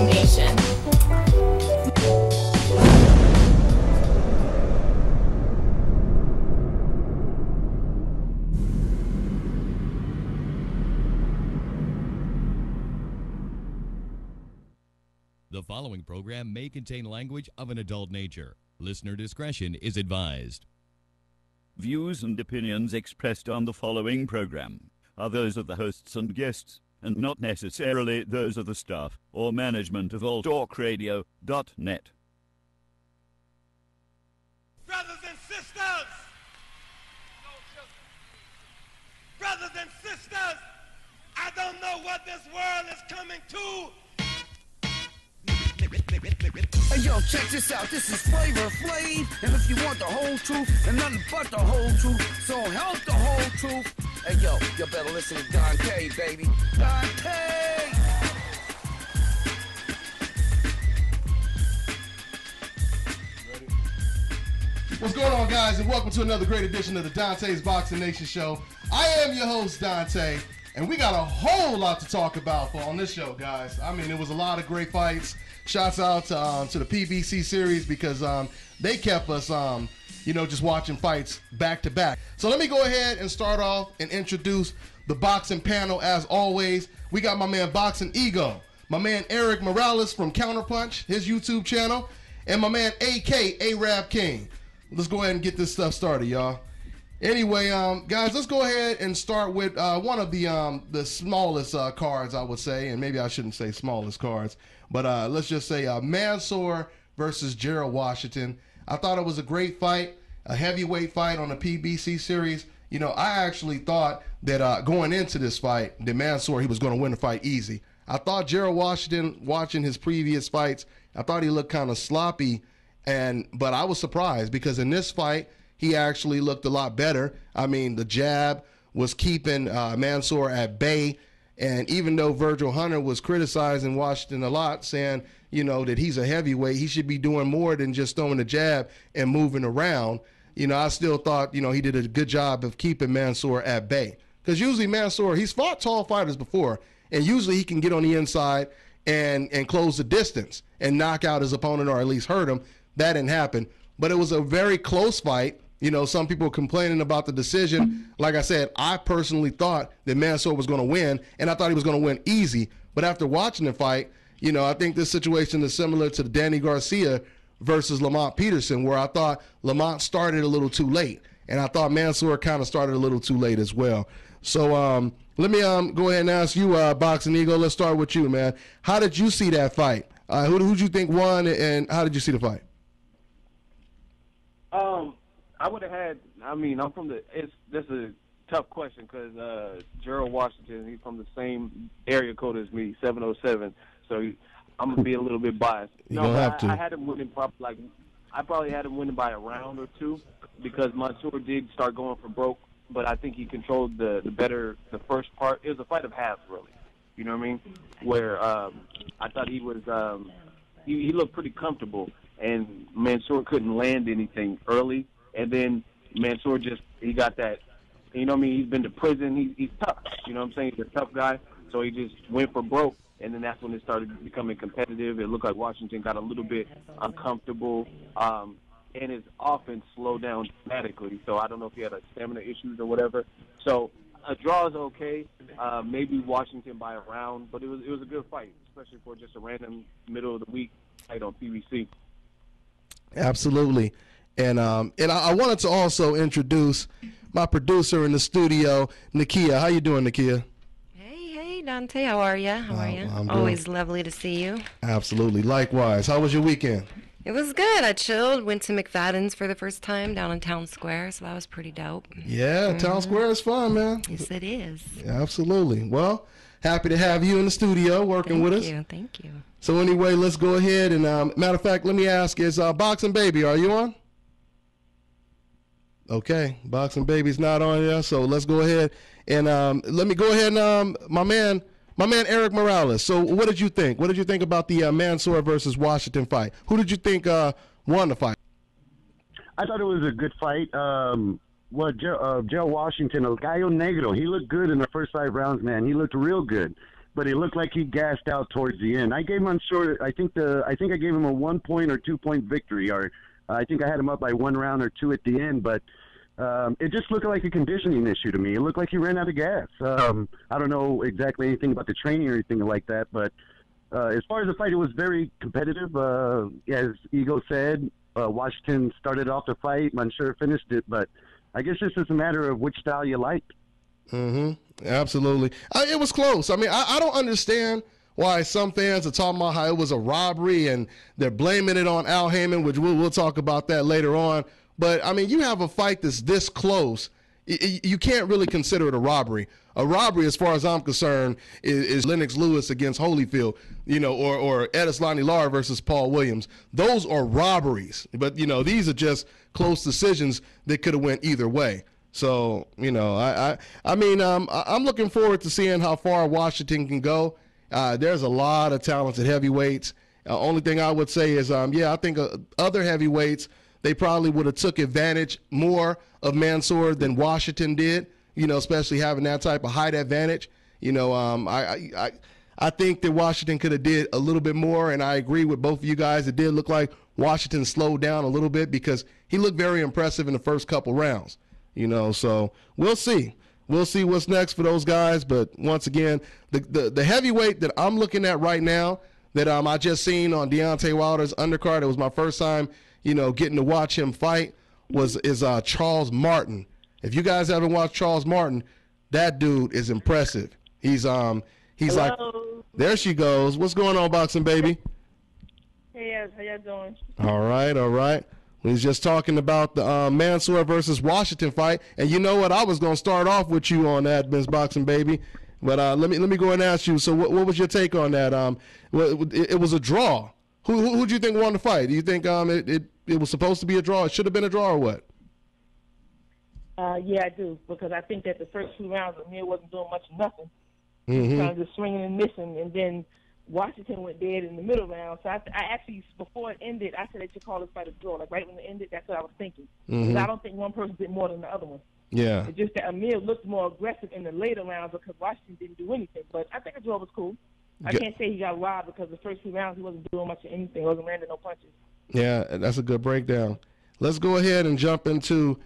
Boxing Nation. The following program may contain language of an adult nature. Listener discretion is advised. Views and opinions expressed on the following program are those of the hosts and guests, and not necessarily those of the staff or management of alltalkradio.net. Brothers and sisters! Brothers and sisters! I don't know what this world is coming to. Hey yo, check this out, this is Flavor Flav, and if you want the whole truth, and nothing but the whole truth, so help the whole truth. Hey yo, you better listen to Dante, baby. Dante! What's going on, guys, and welcome to another great edition of the Dante's Boxing Nation Show. I am your host, Dante, and we got a whole lot to talk about on this show, guys. I mean, it was a lot of great fights. Shouts out to the PBC series because they kept us, just watching fights back to back. So let me go ahead and start off and introduce the boxing panel. As always, we got my man Boxing Ego, my man Eric Morales from Counterpunch, his YouTube channel, and my man AK Arab King. Let's go ahead and get this stuff started, y'all. Anyway, guys, let's go ahead and start with one of the smallest cards, I would say, and maybe I shouldn't say smallest cards, but let's just say Mansour versus Gerald Washington. I thought it was a great fight, a heavyweight fight on the PBC series. You know, I actually thought that going into this fight, that Mansour, he was going to win the fight easy. I thought Gerald Washington, watching his previous fights, I thought he looked kind of sloppy, but I was surprised because in this fight, he actually looked a lot better. I mean, the jab was keeping Mansour at bay. And even though Virgil Hunter was criticizing Washington a lot, saying, that he's a heavyweight, he should be doing more than just throwing the jab and moving around. I still thought, he did a good job of keeping Mansour at bay. Because usually Mansour, he's fought tall fighters before, and usually he can get on the inside and close the distance and knock out his opponent or at least hurt him. That didn't happen. But it was a very close fight. Some people complaining about the decision. Like I said, I personally thought that Mansour was going to win, and I thought he was going to win easy. But after watching the fight, I think this situation is similar to the Danny Garcia versus Lamont Peterson, where I thought Lamont started a little too late, and I thought Mansour kind of started a little too late as well. So let me go ahead and ask you, Boxing Eagle, let's start with you, man. How did you see that fight? Who'd you think won, and how did you see the fight? I would have had. I'm from that's a tough question because Gerald Washington, he's from the same area code as me, 707. So I'm gonna be a little bit biased. I had him winning I probably had him winning by a round or two because Mansour did start going for broke, but I think he controlled the first part. It was a fight of halves, really. You know what I mean? Where I thought he was he looked pretty comfortable, and Mansour couldn't land anything early. And then Mansour he got that, he's been to prison. He's tough, you know what I'm saying? He's a tough guy. So he just went for broke, and then that's when it started becoming competitive. It looked like Washington got a little bit uncomfortable, and his offense slowed down dramatically. So I don't know if he had stamina issues or whatever. So a draw is okay, maybe Washington by a round, but it was a good fight, especially for just a random middle of the week fight on PBC. Absolutely. And I wanted to also introduce my producer in the studio, Nakia. How you doing, Nakia? Hey, Dante. How are you? I'm Always lovely to see you. Absolutely. Likewise. How was your weekend? It was good. I chilled. Went to McFadden's for the first time down in Town Square, so that was pretty dope. Yeah, Town Square is fun, man. Yes, it is. Absolutely. Well, happy to have you in the studio working with us. Thank you. So anyway, let's go ahead and matter of fact, let me ask: is Boxing Baby, are you on? Okay, Boxing Baby's not on there, so let's go ahead and let me go ahead and my man Eric Morales. So what did you think? What did you think about the Mansour versus Washington fight? Who did you think won the fight? I thought it was a good fight. Joe Washington, El Gallo Negro, he looked good in the first 5 rounds, man. He looked real good. but it looked like he gassed out towards the end. I gave Mansour, I think I gave him a 1 point or 2 point victory, or I think I had him up by 1 round or 2 at the end, but it just looked like a conditioning issue to me. It looked like he ran out of gas. I don't know exactly anything about the training or anything like that, but as far as the fight, it was very competitive. As Ego said, Washington started off the fight, Mansour finished it, but I guess it's just a matter of which style you like. Absolutely. It was close. I mean, I don't understand why some fans are talking about how it was a robbery and they're blaming it on Al Heyman, which we'll talk about that later on. But, I mean, you have a fight that's this close. You can't really consider it a robbery. A robbery, as far as I'm concerned, is Lennox Lewis against Holyfield, or Edeslani Lara versus Paul Williams. Those are robberies. But, these are just close decisions that could have went either way. So, I'm looking forward to seeing how far Washington can go. There's a lot of talented heavyweights. Only thing I would say is, I think other heavyweights, they probably would have took advantage more of Mansour than Washington did, especially having that type of height advantage. I think that Washington could have did a little bit more, and I agree with both of you guys. It did look like Washington slowed down a little bit because he looked very impressive in the first couple rounds. So we'll see. We'll see what's next for those guys. But once again, the heavyweight that I'm looking at right now that I just seen on Deontay Wilder's undercard, it was my first time, getting to watch him fight, is Charles Martin. If you guys haven't watched Charles Martin, that dude is impressive. He's Hello. like, there she goes. What's going on, boxing baby? Hey, how y'all doing? All right. We was just talking about the Mansour versus Washington fight, and you know what? I was gonna start off with you on that, Miss Boxing Baby, but let me go and ask you. So, what was your take on that? It was a draw. Who do you think won the fight? Do you think it was supposed to be a draw? It should have been a draw, or what? Yeah, I do, because I think that the first 2 rounds, Lemieux wasn't doing much of nothing. He Mm-hmm. was kind of just swinging and missing, and then Washington went dead in the middle round. So I actually, before it ended, I said they should call this fight a draw. Like right when it ended, that's what I was thinking. Because I don't think one person did more than the other one. Yeah. It's just that Amir looked more aggressive in the later rounds because Washington didn't do anything. But I think a draw was cool. I can't say he got robbed because the first 2 rounds he wasn't doing much of anything. He wasn't landing no punches. Yeah, that's a good breakdown. Let's go ahead and jump into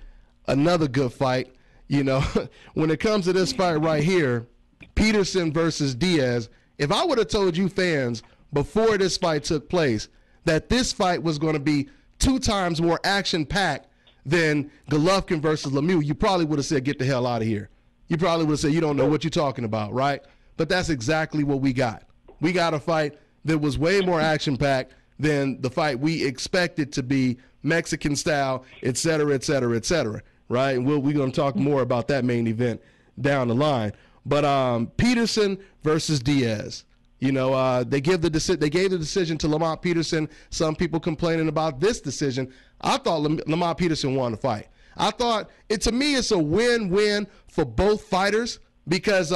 another good fight. When it comes to this fight right here, Peterson versus Diaz, if I would have told you fans before this fight took place that this fight was going to be 2 times more action-packed than Golovkin versus Lemieux, you probably would have said, get the hell out of here. You probably would have said, you don't know what you're talking about, right? But that's exactly what we got. We got a fight that was way more action-packed than the fight we expected to be, Mexican style, et cetera, et cetera, et cetera, right? And we're going to talk more about that main event down the line. But Peterson versus Diaz, they gave the decision to Lamont Peterson. Some people complaining about this decision. I thought Lamont Peterson won the fight. I thought to me it's a win-win for both fighters because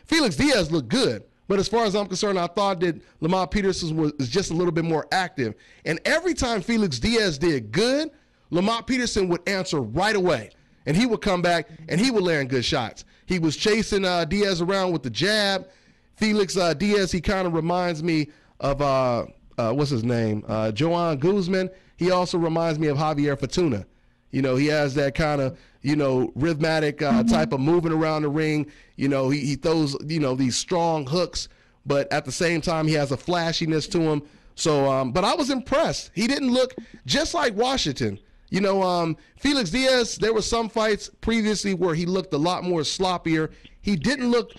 Felix Diaz looked good. But as far as I'm concerned, I thought that Lamont Peterson was just a little bit more active. And every time Felix Diaz did good, Lamont Peterson would answer right away. And he would come back and he would land good shots. He was chasing Diaz around with the jab. Felix Diaz, he kind of reminds me of, what's his name? Joan Guzman. He also reminds me of Javier Fortuna. He has that kind of, rhythmic type of moving around the ring. He throws, these strong hooks, but at the same time, he has a flashiness to him. So, but I was impressed. He didn't look just like Washington. Felix Diaz, there were some fights previously where he looked a lot more sloppier. He didn't look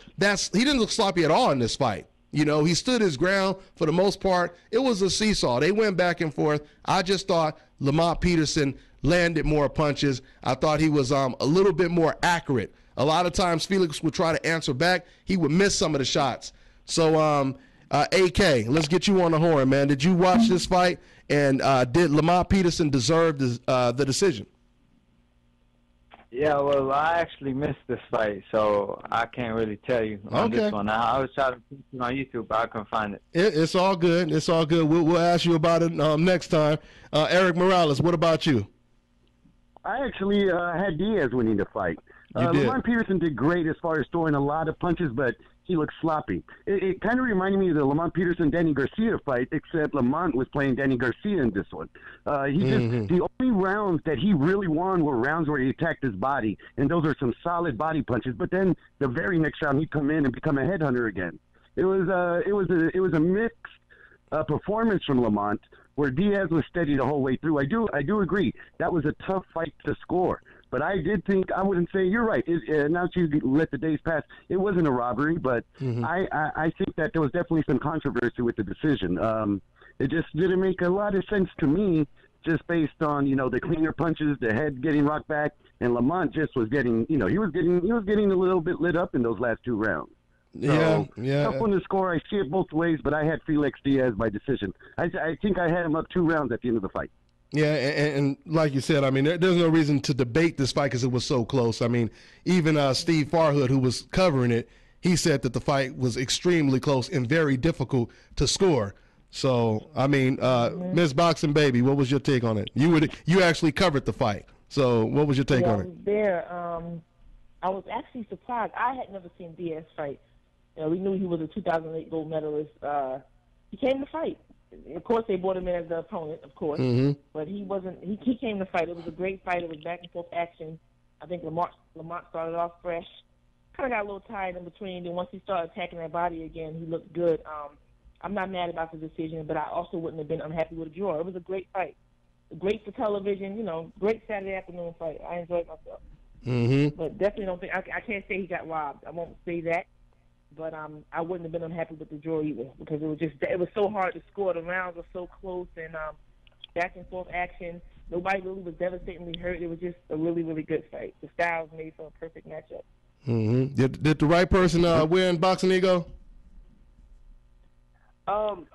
sloppy at all in this fight. He stood his ground for the most part. It was a seesaw. They went back and forth. I just thought Lamont Peterson landed more punches. I thought he was a little bit more accurate. A lot of times Felix would try to answer back. He would miss some of the shots. So, AK, let's get you on the horn, man. Did you watch this fight? And did Lamont Peterson deserve the decision? Yeah, well, I actually missed this fight, so I can't really tell you on this one. I was trying to put it on YouTube, but I couldn't find it. It's all good. It's all good. We'll ask you about it next time. Eric Morales, what about you? I actually had Diaz winning the fight. Lamont Peterson did great as far as throwing a lot of punches, but he looked sloppy. It kind of reminded me of the Lamont Peterson-Danny Garcia fight, except Lamont was playing Danny Garcia in this one. The only rounds that he really won were rounds where he attacked his body, and those are some solid body punches. But then the very next round, he'd come in and become a headhunter again. It was a mixed performance from Lamont, where Diaz was steady the whole way through. I do agree that was a tough fight to score. But I did think, I wouldn't say, you're right. Now that you let the days pass, it wasn't a robbery, but I think that there was definitely some controversy with the decision. It just didn't make a lot of sense to me, just based on, the cleaner punches, the head getting rocked back, and Lamont just was getting, he was getting a little bit lit up in those last 2 rounds. So, tough one to score. I see it both ways, but I had Felix Diaz by decision. I think I had him up 2 rounds at the end of the fight. Yeah, and like you said, I mean, there's no reason to debate this fight because it was so close. I mean, even Steve Farhood, who was covering it, he said that the fight was extremely close and very difficult to score. So, I mean, Miss Boxing Baby, what was your take on it? You actually covered the fight. So, what was your take on it? I was there. I was actually surprised. I had never seen Diaz fight. We knew he was a 2008 gold medalist. He came to fight. Of course, they brought him in as the opponent, of course. But he wasn't. He came to fight. It was a great fight. It was back and forth action. I think Lamont started off fresh. Kind of got a little tired in between. And once he started attacking that body again, he looked good. I'm not mad about the decision, but I also wouldn't have been unhappy with a draw. It was a great fight. Great for television. Great Saturday afternoon fight. I enjoyed myself. But definitely don't think I can't say he got robbed. I won't say that. But I wouldn't have been unhappy with the draw either because it was so hard to score. The rounds were so close and back and forth action. Nobody really was devastatingly hurt. It was just a really, really good fight. The styles made for a perfect matchup. Did the right person win Boxing Ego? I'm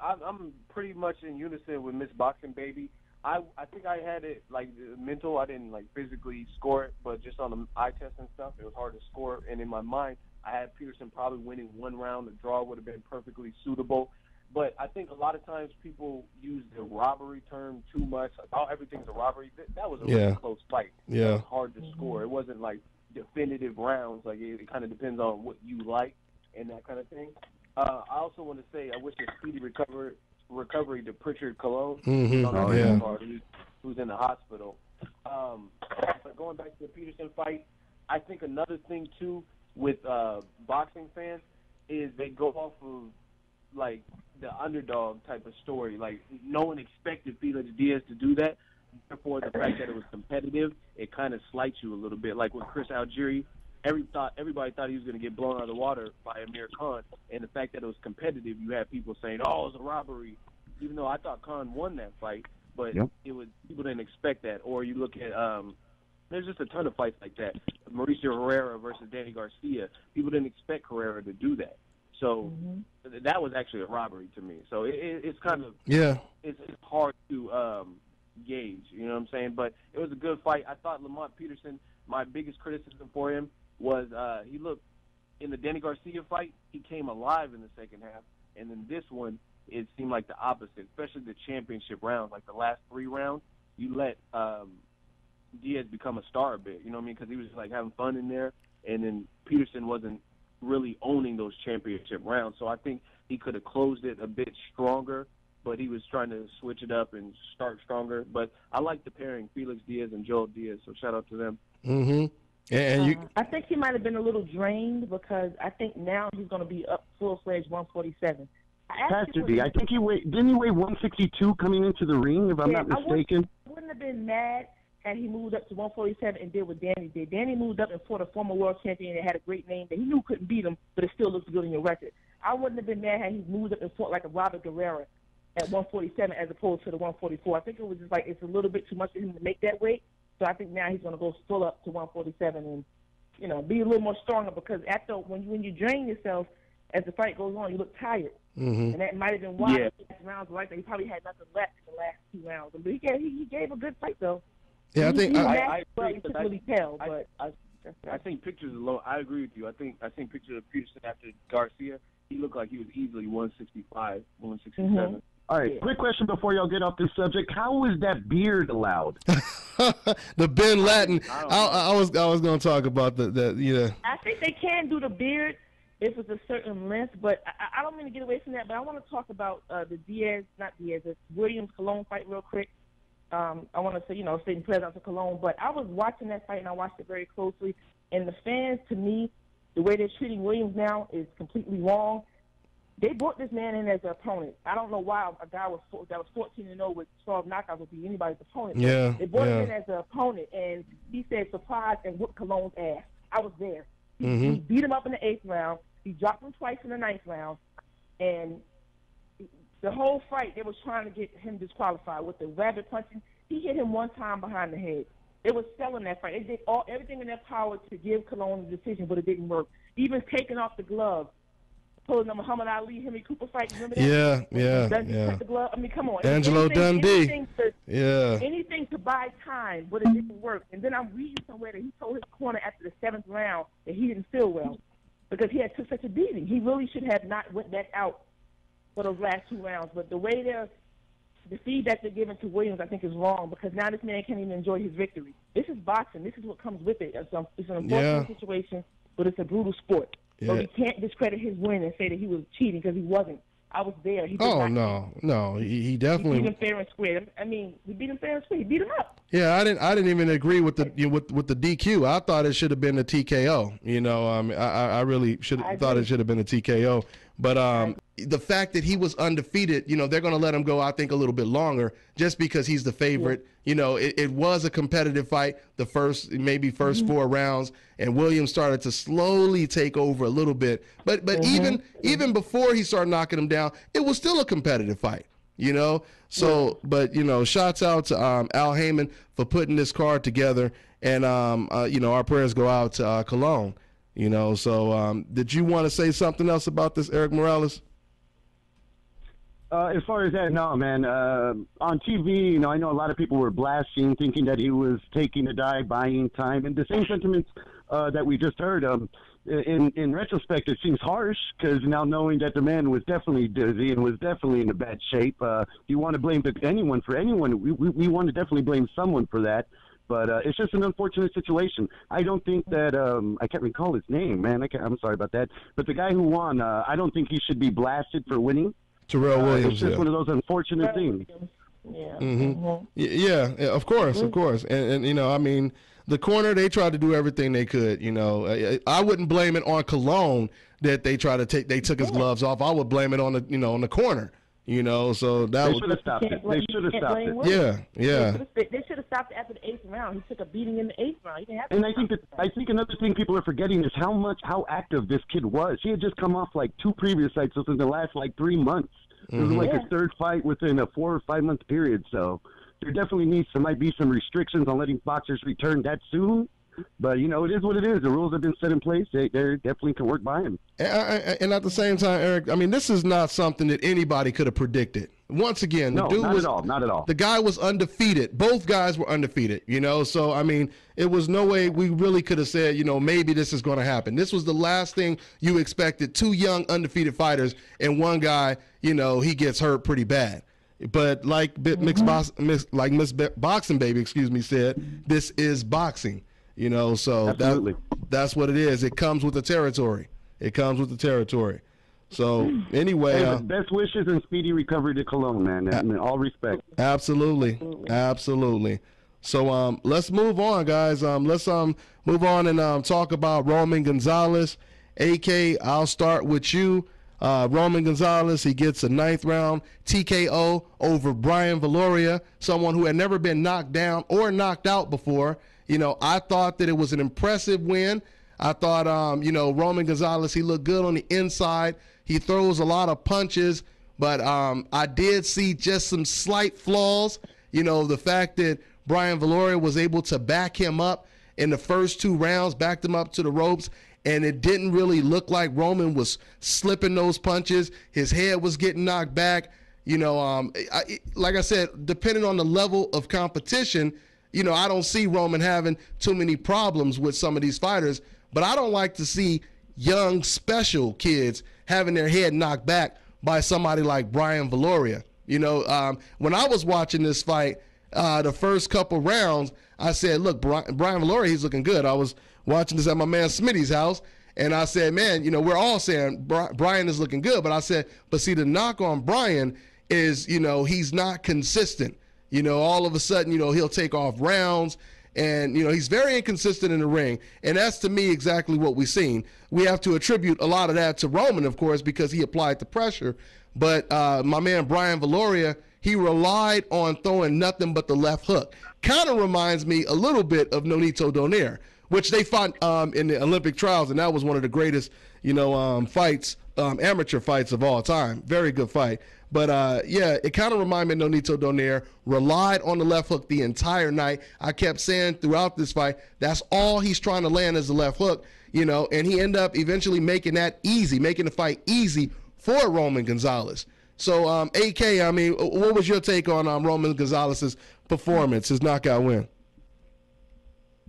pretty much in unison with Miss Boxing Baby. I think I had it like mental. I didn't like physically score it, but just on the eye test and stuff, it was hard to score. And in my mind, I had Peterson probably winning 1 round. The draw would have been perfectly suitable. But I think a lot of times people use the robbery term too much. Like, oh, everything's a robbery. That was a really close fight. It was hard to score. It wasn't like definitive rounds. Like it kind of depends on what you like and that kind of thing. I also want to say I wish a speedy recovery to Pritchard Cologne, who's in the hospital. But going back to the Peterson fight, I think another thing too with boxing fans is they go off of like the underdog type of story. Like no one expected Felix Diaz to do that. Therefore, the fact that it was competitive, it kind of slights you a little bit. Like with Chris Algieri, everybody thought he was going to get blown out of the water by Amir Khan, and the fact that it was competitive, you had people saying, "Oh, it was a robbery," even though I thought Khan won that fight. But it was people didn't expect that. Or you look at there's just a ton of fights like that. Mauricio Herrera versus Danny Garcia. People didn't expect Herrera to do that. So that was actually a robbery to me. So it's kind of it's hard to gauge. You know what I'm saying? But it was a good fight. I thought Lamont Peterson. My biggest criticism for him was he looked in the Danny Garcia fight. He came alive in the second half, and in this one, it seemed like the opposite. Especially the championship rounds, like the last 3 rounds, you let Diaz become a star a bit, you know what I mean? Because he was just like having fun in there, and then Peterson wasn't really owning those championship rounds. So I think he could have closed it a bit stronger, but he was trying to switch it up and start stronger. But I like the pairing, Felix Diaz and Joel Diaz, so shout out to them. And I think he might have been a little drained because I think now he's going to be up full-fledged 147. Pastor D, I think didn't he weigh 162 coming into the ring, if I'm not mistaken? I wouldn't have been mad had he moved up to 147 and did what Danny did. Danny moved up and fought a former world champion that had a great name that he knew couldn't beat him, but it still looks good in your record. I wouldn't have been mad had he moved up and fought like a Robert Guerrero at 147 as opposed to the 144. I think it was just like it's a little bit too much for him to make that weight. So I think now he's going to go full up to 147 and, be a little more stronger because after when you drain yourself as the fight goes on, you look tired. And that might have been why the last rounds were like that. He probably had nothing left in the last 2 rounds. But he gave a good fight, though. Yeah, I think I think pictures alone. I agree with you. I think pictures of Peterson after Garcia. He looked like he was easily 165, 167. All right, quick question before y'all get off this subject. How was that beard allowed? The Ben Latin. I was going to talk about the yeah. I think they can do the beard if it's a certain length, but I don't mean to get away from that. But I want to talk about the the Williams-Cologne fight real quick. I want to say, state president of Cologne, but I was watching that fight and I watched it very closely. And the fans, to me, the way they're treating Williams now is completely wrong. They brought this man in as an opponent. I don't know why a guy that was 14-0 with 12 knockouts would be anybody's opponent. Yeah, they brought him in as an opponent, and he said surprise and whooped Cologne's ass. I was there. He beat him up in the 8th round. He dropped him twice in the 9th round, and the whole fight they was trying to get him disqualified with the rabbit punching. He hit him one time behind the head. They was selling that fight. They did everything in their power to give Cologne the decision, but it didn't work. Even taking off the glove. Pulling the Muhammad Ali, Henry Cooper fight. Remember that? Yeah. Cut the glove. I mean, come on. Angelo Dundee. Anything to buy time, but it didn't work. And then I'm reading somewhere that he told his corner after the 7th round that he didn't feel well because he had took such a beating. He really should have not went back out for those last 2 rounds. But the way the feedback they're giving to Williams, I think, is wrong because now this man can't even enjoy his victory. This is boxing. This is what comes with it. It's an unfortunate situation, but it's a brutal sport. So we can't discredit his win and say that he was cheating because he wasn't. I was there. He no. He definitely. He beat him fair and square. I mean, he beat him fair and square. He beat him up. Yeah, I didn't even agree with the with the DQ. I thought it should have been a TKO. I really thought it should have been a TKO. But the fact that he was undefeated, they're going to let him go, I think, a little bit longer just because he's the favorite. Yeah. It was a competitive fight, the first 4 rounds, and Williams started to slowly take over a little bit. But even before he started knocking him down, it was still a competitive fight. So, but shouts out to Al Heyman for putting this card together, and our prayers go out to Cologne. So did you want to say something else about this, Eric Morales? As far as that, no, man. On TV, I know a lot of people were blasting, thinking that he was taking a dive, buying time, and the same sentiments that we just heard. In retrospect, it seems harsh because now knowing that the man was definitely dizzy and was definitely in a bad shape, you want to blame anyone for anyone. We want to definitely blame someone for that. But it's just an unfortunate situation. I don't think that I can't recall his name, man. I'm sorry about that. But the guy who won, I don't think he should be blasted for winning. Terrell Williams. It's just one of those unfortunate things. Yeah, of course. And the corner, they tried to do everything they could. I wouldn't blame it on Cologne that they took his gloves off. I would blame it on the corner. So that they should have stopped it. They should have stopped it. Yeah. They should have stopped it after the 8th round. He took a beating in the 8th round. And I think another thing people are forgetting is how active this kid was. He had just come off like 2 previous fights within the last 3 months. It was like his 3rd fight within a 4 or 5 month period. So there definitely might be some restrictions on letting boxers return that soon. But, it is what it is. The rules have been set in place. They definitely can work by him. And at the same time, Eric, this is not something that anybody could have predicted. Once again, the dude not at all. The guy was undefeated. Both guys were undefeated, So, it was no way we really could have said, maybe this is going to happen. This was the last thing you expected. 2 young undefeated fighters and one guy, he gets hurt pretty bad. But like Miss Boxing Baby, said, this is boxing. So that's what it is. It comes with the territory. So anyway, best wishes and speedy recovery to Cologne, man. In all respect. Absolutely. So let's move on, guys. Let's move on and talk about Roman Gonzalez. AK, I'll start with you. Roman Gonzalez, he gets a 9th round TKO over Brian Valoria, someone who had never been knocked down or knocked out before. I thought that it was an impressive win. I thought, Roman Gonzalez, he looked good on the inside. He throws a lot of punches, but I did see just some slight flaws. The fact that Brian Valoria was able to back him up in the first 2 rounds, backed him up to the ropes, and it didn't really look like Roman was slipping those punches. His head was getting knocked back. Like I said, depending on the level of competition, I don't see Roman having too many problems with some of these fighters, but I don't like to see young, special kids having their head knocked back by somebody like Brian Valoria. When I was watching this fight, the first couple rounds, I said, look, Brian Valoria, he's looking good. I was watching this at my man Smitty's house, and I said, man, we're all saying Brian is looking good. But I said, but see, the knock on Brian is, he's not consistent. All of a sudden, he'll take off rounds. And, he's very inconsistent in the ring. And that's, to me, exactly what we've seen. We have to attribute a lot of that to Roman, of course, because he applied the pressure. But my man Brian Valoria, he relied on throwing nothing but the left hook. Kind of reminds me a little bit of Nonito Donaire, which they fought in the Olympic trials, and that was one of the greatest, fights, amateur fights of all time. Very good fight. But, it kind of reminded me of Nonito Donaire, relied on the left hook the entire night. I kept saying throughout this fight, that's all he's trying to land is the left hook, and he ended up eventually making the fight easy for Roman Gonzalez. So, AK, what was your take on Roman Gonzalez's performance, his knockout win?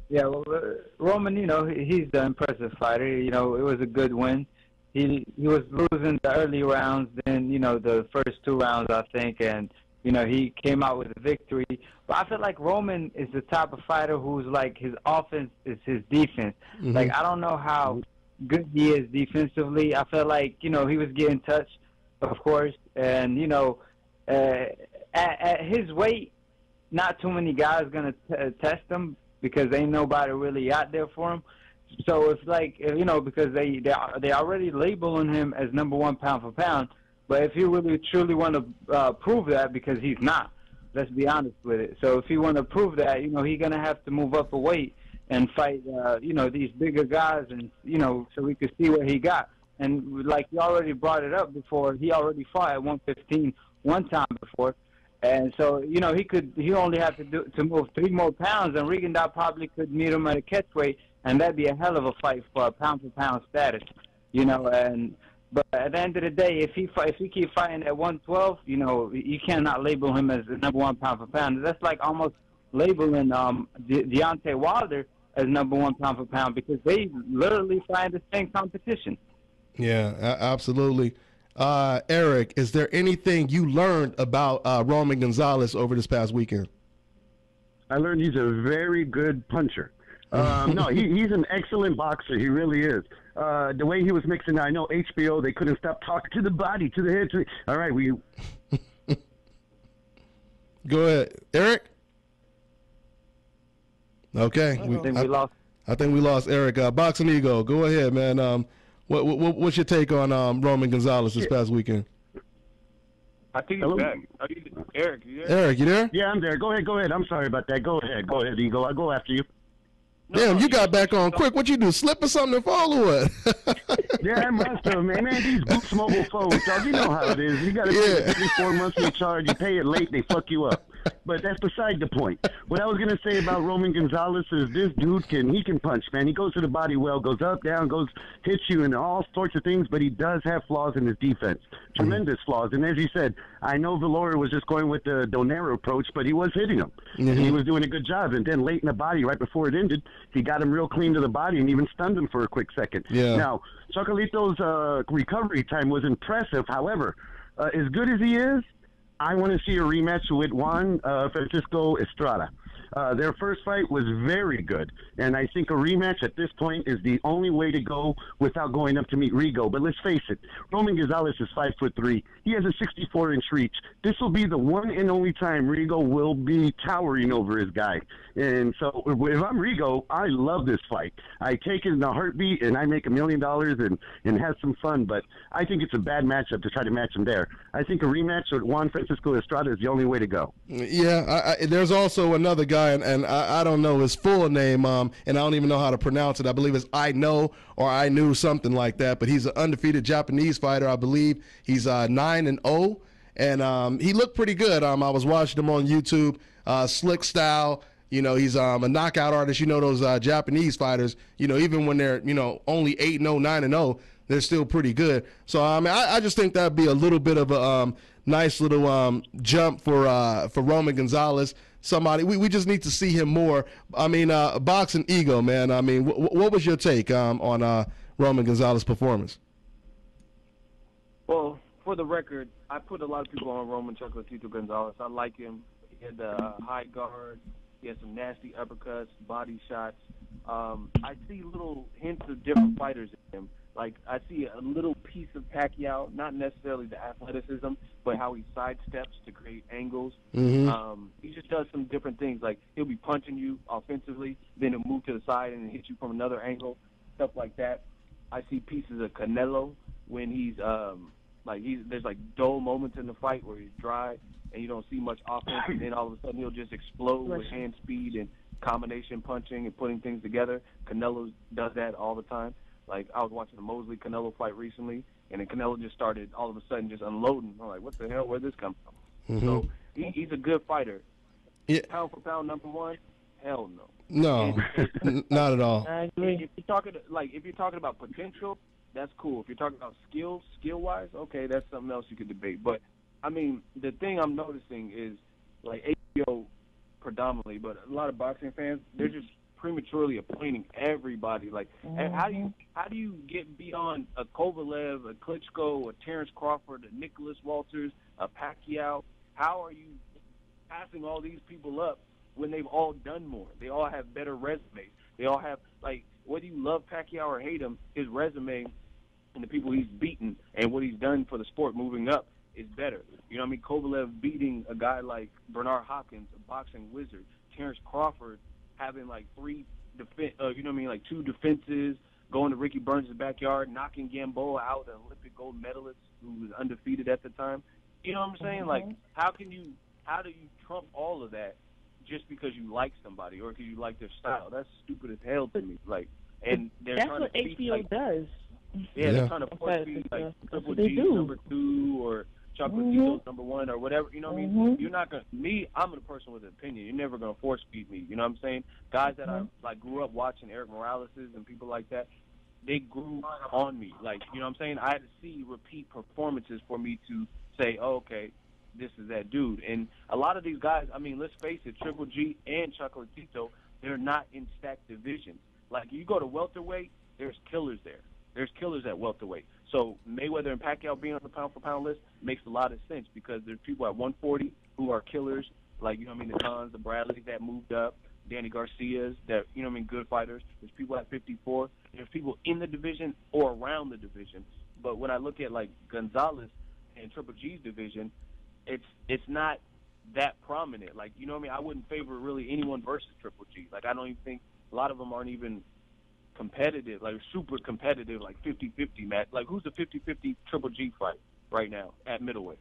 Yeah, well, Roman, he's the impressive fighter. It was a good win. He was losing the early rounds, then, the first 2 rounds, I think, and, he came out with a victory. But I feel like Roman is the type of fighter who's like his offense is his defense. Mm-hmm. Like, I don't know how good he is defensively. I feel like, he was getting touched, of course, and, at his weight, not too many guys going to test him because ain't nobody really out there for him. So it's like, because they already labeling him as #1 pound for pound, but if you really truly want to prove that, because he's not, let's be honest with it. So if you want to prove that, he's going to have to move up a weight and fight, these bigger guys, and, so we could see what he got. And like you already brought it up before, he already fought at 115 one time before. And so, he only have to move 3 more pounds, and Rigondeaux probably could meet him at a catchweight, and that'd be a hell of a fight for a pound-for-pound status, But at the end of the day, if he keep fighting at 112, you cannot label him as the #1 pound-for-pound. That's like almost labeling Deontay Wilder as #1 pound-for-pound, because they literally fight the same competition. Yeah, absolutely. Eric, is there anything you learned about Roman Gonzalez over this past weekend? I learned he's a very good puncher. No, he's an excellent boxer. He really is. The way he was mixing, I know HBO, they couldn't stop talking to the body, to the head. All right, Go ahead, Eric. Okay. I think we lost Eric. Boxing Ego, go ahead, man. What's your take on Roman Gonzalez this past weekend? I think he's back. Eric, you there? Eric, you there? Yeah, I'm there. Go ahead. I'm sorry about that. Go ahead, Ego. I'll go after you. Damn, you got back on quick. What you do, slip or something and fall or what? Yeah, I must have, man. These Boots Mobile phones, dog, you know how it is. You got to pay every 4 months in charge. You pay it late, they fuck you up. But that's beside the point. What I was going to say about Roman Gonzalez is this dude he can punch, man. He goes to the body well, goes up, down, hits you and all sorts of things, but he does have flaws in his defense. Tremendous flaws. And as you said, I know Valoria was just going with the Donaire approach, but he was hitting him. Mm-hmm. And he was doing a good job. And then late in the body, right before it ended, he got him real clean to the body and even stunned him for a quick second. Yeah. Now, Chocolito's recovery time was impressive. However, as good as he is, I want to see a rematch with Juan Francisco Estrada. Their first fight was very good, and I think a rematch at this point is the only way to go without going up to meet Rigo. But let's face it, Roman Gonzalez is 5'3". He has a 64-inch reach. This will be the one and only time Rigo will be towering over his guy. And so if I'm Rigo, I love this fight. I take it in a heartbeat, and I make $1 million and have some fun. But I think it's a bad matchup to try to match him there. I think a rematch with Juan Francisco Estrada is the only way to go. Yeah, there's also another guy, and I don't know his full name, and I don't even know how to pronounce it. I believe it's I Know or I Knew, something like that. But he's an undefeated Japanese fighter, I believe. He's 9-0, and he looked pretty good. I was watching him on YouTube, slick style. He's a knockout artist. Those Japanese fighters, even when they're, only 8-0, 9-0, they're still pretty good. So, I just think that'd be a little bit of a nice little jump for Roman Gonzalez. Somebody, we just need to see him more. Boxing Ego, man. What was your take on Roman Gonzalez's performance? Well, for the record, I put a lot of people on Roman Chocolatito Gonzalez. I like him. He had the high guard. He had some nasty uppercuts, body shots. I see little hints of different fighters in him. Like, I see a little piece of Pacquiao, not necessarily the athleticism, but how he sidesteps to create angles. Mm-hmm. He just does some different things. Like, he'll be punching you offensively, then he'll move to the side and hit you from another angle, stuff like that. I see pieces of Canelo when he's there's like dull moments in the fight where he's dry and you don't see much offense, and then all of a sudden he'll just explode with hand speed and combination punching and putting things together. Canelo does that all the time. Like, I was watching the Mosley-Canelo fight recently, and then Canelo just started all of a sudden just unloading. I'm like, what the hell? Where'd this come from? Mm-hmm. So he's a good fighter. Yeah. Pound for pound, number one? Hell no. No, not at all. If you're talking about potential, that's cool. If you're talking about skill-wise, okay, that's something else you could debate. But, I mean, the thing I'm noticing is, like, HBO predominantly, but a lot of boxing fans, they're just prematurely appointing everybody. Like, how do you get beyond a Kovalev, a Klitschko, a Terrence Crawford, a Nicholas Walters, a Pacquiao? How are you passing all these people up when they've all done more? They all have better resumes. They all have, like, whether you love Pacquiao or hate him, his resume and the people he's beaten and what he's done for the sport moving up is better. You know what I mean? Kovalev beating a guy like Bernard Hopkins, a boxing wizard. Terrence Crawford having like two defenses, going to Ricky Burns' backyard, knocking Gamboa out, an Olympic gold medalist who was undefeated at the time. You know what I'm saying? Like, how do you trump all of that just because you like somebody or because you like their style? That's stupid as hell to me. Like, and they're that's trying what to HBO does. Yeah, they're trying to force feed like Triple G number 2 or Chocolatito number 1 or whatever. You know what I mean? You're not gonna. I'm a person with an opinion. You're never gonna force feed me. You know what I'm saying? Guys that I like grew up watching, Eric Morales's and people like that, they grew on me. Like, you know what I'm saying? I had to see repeat performances for me to say, oh, okay, this is that dude. And a lot of these guys, I mean, let's face it, Triple G and Chocolatito, they're not in stacked divisions. Like, you go to welterweight, there's killers there. There's killers at welterweight. So Mayweather and Pacquiao being on the pound-for-pound list makes a lot of sense because there's people at 140 who are killers, like, you know what I mean, the Khans, the Bradleys that moved up, Danny Garcias that, you know what I mean, good fighters. There's people at 54. There's people in the division or around the division. But when I look at, like, Gonzalez and Triple G's division, it's not that prominent. Like, you know what I mean? I wouldn't favor really anyone versus Triple G. Like, I don't even think a lot of them aren't even competitive, like super competitive, like 50-50 match. Like, who's the 50-50 Triple G fight right now at middleweight?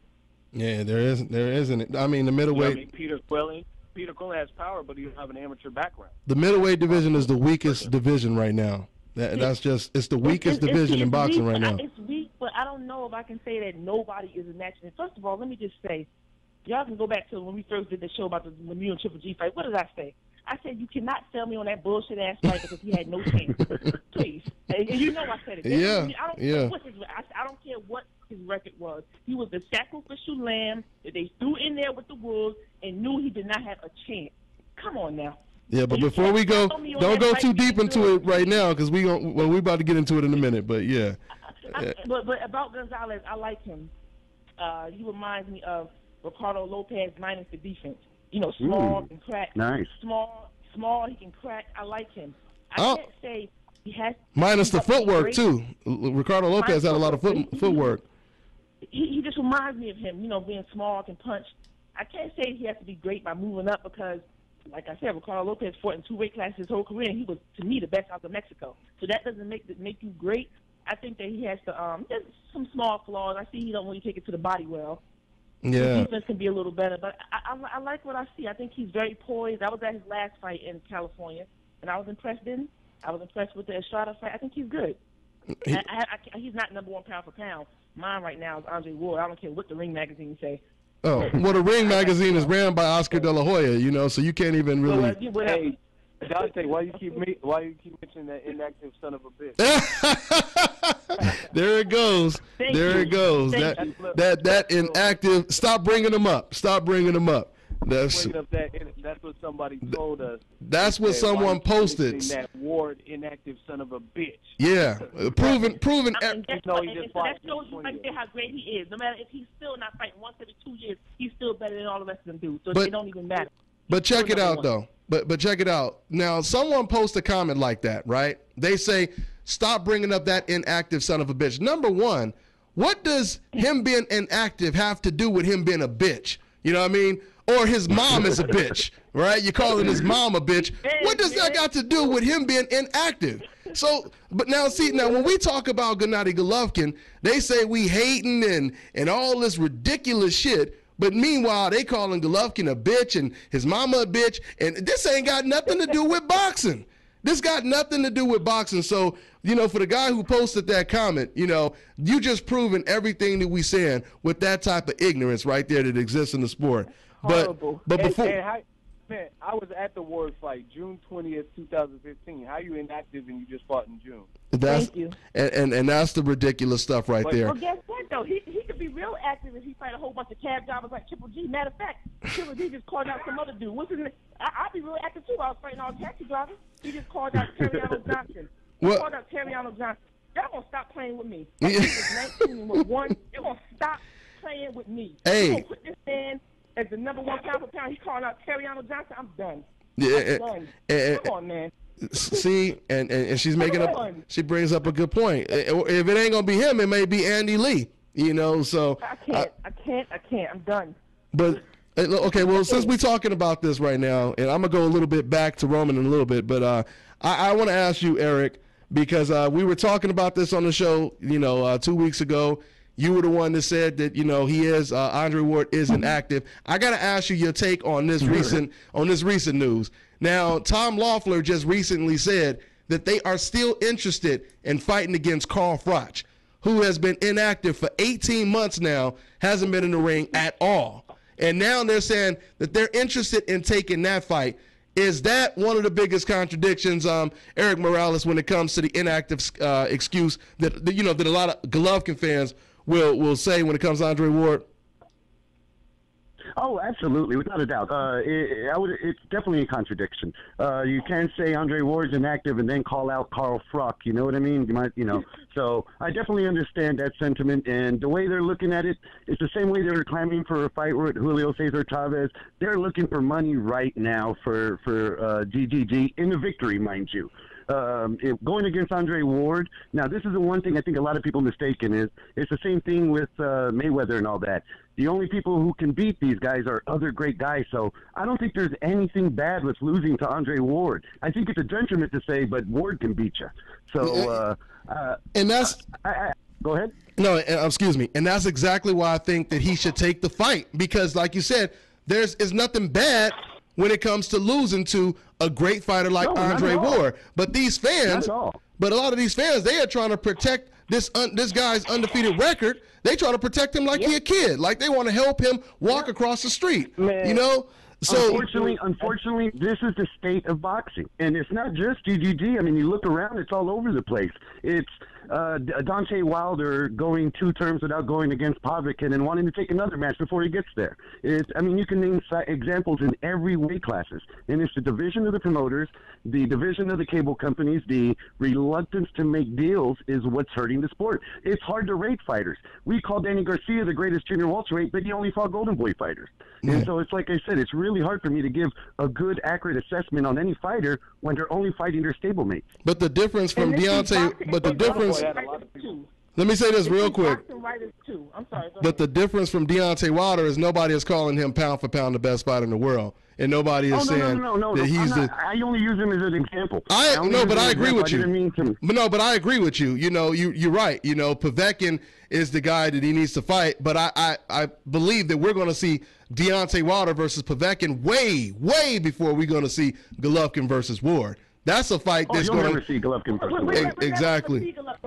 Yeah, there isn't. I mean, the middleweight. You know what I mean? Peter Quillen has power, but he doesn't have an amateur background. The middleweight division is the weakest division right now. It's the weakest division in boxing right now. It's weak, but I don't know if I can say that nobody is a match. And first of all, let me just say, y'all can go back to when we first did the show about the Lemieux and Triple G fight. What did I say? I said you cannot sell me on that bullshit ass fight because he had no chance. Please, and you know I said it. I don't care what his record was. He was the sacrificial lamb that they threw in there with the wolves and knew he did not have a chance. Come on now. Yeah, but before we go, don't go too deep into it right now because we're about to get into it in a minute. But yeah. But about Gonzalez, I like him. He reminds me of Ricardo Lopez minus the defense. You know, small and crack. Nice. Small, he can crack. I like him. I can't say he has. Minus the footwork, too. Ricardo Lopez had a lot of footwork. He just reminds me of him, you know, being small, can punch. I can't say he has to be great by moving up because, like I said, Ricardo Lopez fought in 2 weight classes his whole career, and he was, to me, the best out of Mexico. So that doesn't make you great. I think that he has there's some small flaws. I see he don't really take it to the body well. Yeah. His defense can be a little better, but I like what I see. I think he's very poised. I was at his last fight in California, and I was impressed then. I was impressed with the Estrada fight. I think he's good. He's not number 1 pound for pound. Mine right now is Andre Ward. I don't care what the Ring magazine say. Oh, well, the Ring magazine is ran by Oscar De La Hoya, you know, so you can't even really. Hey, Dante, why you keep mentioning that inactive son of a bitch? There it goes. There it goes. That inactive. Stop bringing them up. bringing up that, that's what somebody told us. That's what someone posted. That Ward inactive son of a bitch. Yeah, proven. I mean, that shows you right there how great he is. No matter if he's still not fighting once every 2 years, he's still better than all the rest of them dudes. So it don't even matter. But check it out, though. But check it out. Now, someone posts a comment like that, right? They say, stop bringing up that inactive son of a bitch. Number one, what does him being inactive have to do with him being a bitch? You know what I mean? Or his mom is a bitch, right? You're calling his mom a bitch. What does that got to do with him being inactive? So, but now when we talk about Gennady Golovkin, they say we hating and all this ridiculous shit. But meanwhile, they calling Golovkin a bitch and his mama a bitch. And this ain't got nothing to do with boxing. This got nothing to do with boxing. So, for the guy who posted that comment, you just proven everything that we saying with that type of ignorance right there that exists in the sport. Horrible. But before, man, I was at the Ward fight, June 20th, 2015. How you inactive and you just fought in June? Thank you. And that's the ridiculous stuff right there. Well, guess what, though? He could be real active if he fight a whole bunch of cab drivers like Triple G. Matter of fact, Triple G just called out some other dude. What's his name? I'd be real active, too. I was fighting all taxi drivers. He just called out Terriano Johnson. Called out Terriano Johnson. Y'all going to stop playing with me. He was 19 and with one. You're going to stop playing with me. Hey. You're going to put this man as the number one pound for pound. He called out Terriano Johnson. I'm done. Yeah, Come on, man. See, and she's making up. She brings up a good point. If it ain't gonna be him, it may be Andy Lee. So I can't. I'm done. But okay, well, since we're talking about this right now, and I'm gonna go a little bit back to Roman in a little bit, but I want to ask you, Eric, because we were talking about this on the show, 2 weeks ago. You were the one that said that he is Andre Ward is inactive. I gotta ask you your take on this recent news. Now, Tom Loeffler just recently said that they are still interested in fighting against Carl Froch, who has been inactive for 18 months now, hasn't been in the ring at all, and now they're saying that they're interested in taking that fight. Is that one of the biggest contradictions, Eric Morales, when it comes to the inactive excuse that a lot of Golovkin fans will say when it comes to Andre Ward? Oh, absolutely, without a doubt. It's definitely a contradiction. You can't say Andre Ward's inactive and then call out Carl Froch. You know what I mean? So I definitely understand that sentiment, and the way they're looking at it, it's the same way they were clamoring for a fight with Julio Cesar Chavez. They're looking for money right now for GGG in the victory, mind you. Going against Andre Ward. Now, this is the one thing I think a lot of people mistaken is it's the same thing with Mayweather and all that. The only people who can beat these guys are other great guys. So I don't think there's anything bad with losing to Andre Ward. I think it's a detriment to say, but Ward can beat you. So, and that's go ahead. No, excuse me. And that's exactly why I think that he should take the fight, because, like you said, there's nothing bad when it comes to losing to a great fighter like Andre Ward. But these fans, a lot of these fans, they are trying to protect this guy's undefeated record. They try to protect him like he a kid, like they want to help him walk across the street. Man. So unfortunately, this is the state of boxing, and it's not just GGG. I mean, you look around; it's all over the place. It's Deontay Wilder going 2 terms without going against Povetkin and wanting to take another match before he gets there. You can name examples in every weight classes, and it's the division of the promoters, the division of the cable companies, the reluctance to make deals is what's hurting the sport. It's hard to rate fighters. We call Danny Garcia the greatest junior welterweight, but he only fought Golden Boy fighters. And so it's like I said, it's really hard for me to give a good, accurate assessment on any fighter when they're only fighting their stablemates. But the difference from Deontay, let me say this real quick. But the difference from Deontay Wilder is nobody is calling him pound for pound the best fighter in the world. And nobody is saying that he's I only use him as an example. But I agree with you. But I agree with you. You're right. Povetkin is the guy that he needs to fight. But I believe that we're going to see Deontay Wilder versus Povetkin way before we're going to see Golovkin versus Ward. That's a fight that's going to... You'll never see Golovkin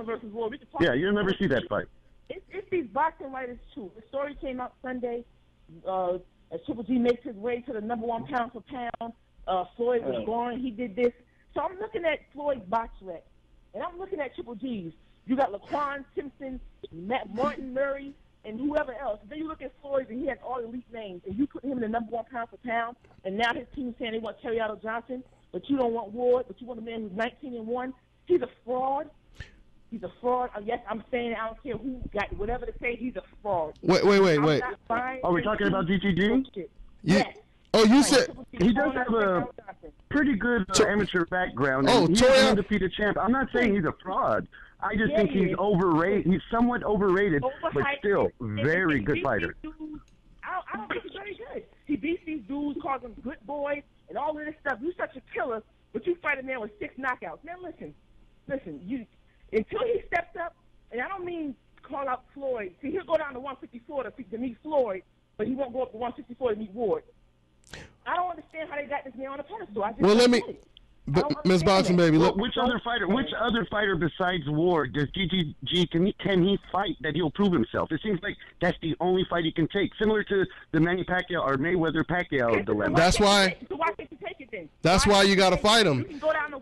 versus Ward. Exactly. Yeah, you'll never see that fight. It's these boxing writers, too. The story came out Sunday. As Triple G makes his way to the number 1 pound for pound, Floyd was born. He did this. So I'm looking at Floyd's box rec, and I'm looking at Triple G's. You got Laquan Simpson, Martin Murray, and whoever else. Then you look at Floyd, and he has all elite names, and you put him in the number 1 pound for pound, and now his team is saying they want Terriato Johnson, but you don't want Ward, but you want a man who's 19-1. He's a fraud. He's a fraud. Yes, I'm saying it. I don't care who got whatever to say. He's a fraud. Wait. Are we talking about GTG? Yes. Oh, you said he does have a pretty good amateur background. Oh, he's an undefeated champ. I'm not saying he's a fraud. I just think he's overrated. He's somewhat overrated, but still very good fighter. I don't think he's very good. He beats these dudes, calls them good boys, and all of this stuff. You're such a killer, but you fight a man with 6 knockouts. Man, listen. You until he steps up, and I don't mean call out Floyd. See, he'll go down to 154 to meet Floyd, but he won't go up to 164 to meet Ward. I don't understand how they got this man on a pedestal. Let me, Ms. Boxing Baby. Look, which other fighter besides Ward does GTG can he fight that he'll prove himself? It seems like that's the only fight he can take, similar to the Manny Pacquiao or Mayweather Pacquiao dilemma. That's why. So why can't you take it then? That's why you got to fight him. You can go down to.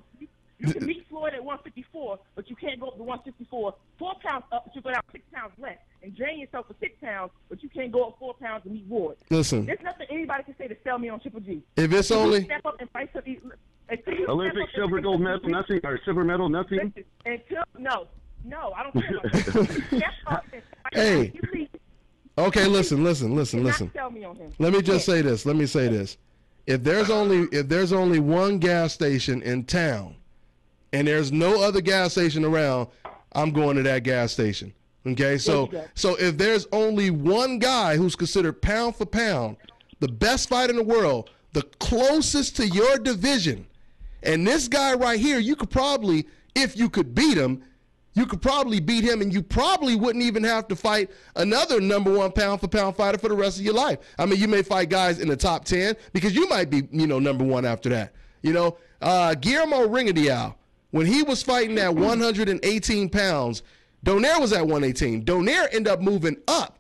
You can meet Floyd at 154, but you can't go up to 164. 4 pounds up, but you go down 6 pounds less, and drain yourself for 6 pounds, but you can't go up 4 pounds to meet Ward. Listen, there's nothing anybody can say to sell me on Triple G. If it's only step up and fight for these Olympic silver, gold medal, nothing, or silver medal, nothing. No, I don't care about that. Hey. Okay, listen. Sell me on him. Let me just say this. If there's only one gas station in town, and there's no other gas station around, I'm going to that gas station. Okay, so if there's only one guy who's considered pound for pound the best fighter in the world, the closest to your division, and this guy right here, you could probably, if you could beat him, you could probably beat him, and you probably wouldn't even have to fight another number 1 pound for pound fighter for the rest of your life. I mean, you may fight guys in the top 10 because you might be, number 1 after that. Guillermo Ringadial, when he was fighting at 118 pounds, Donaire was at 118. Donaire ended up moving up.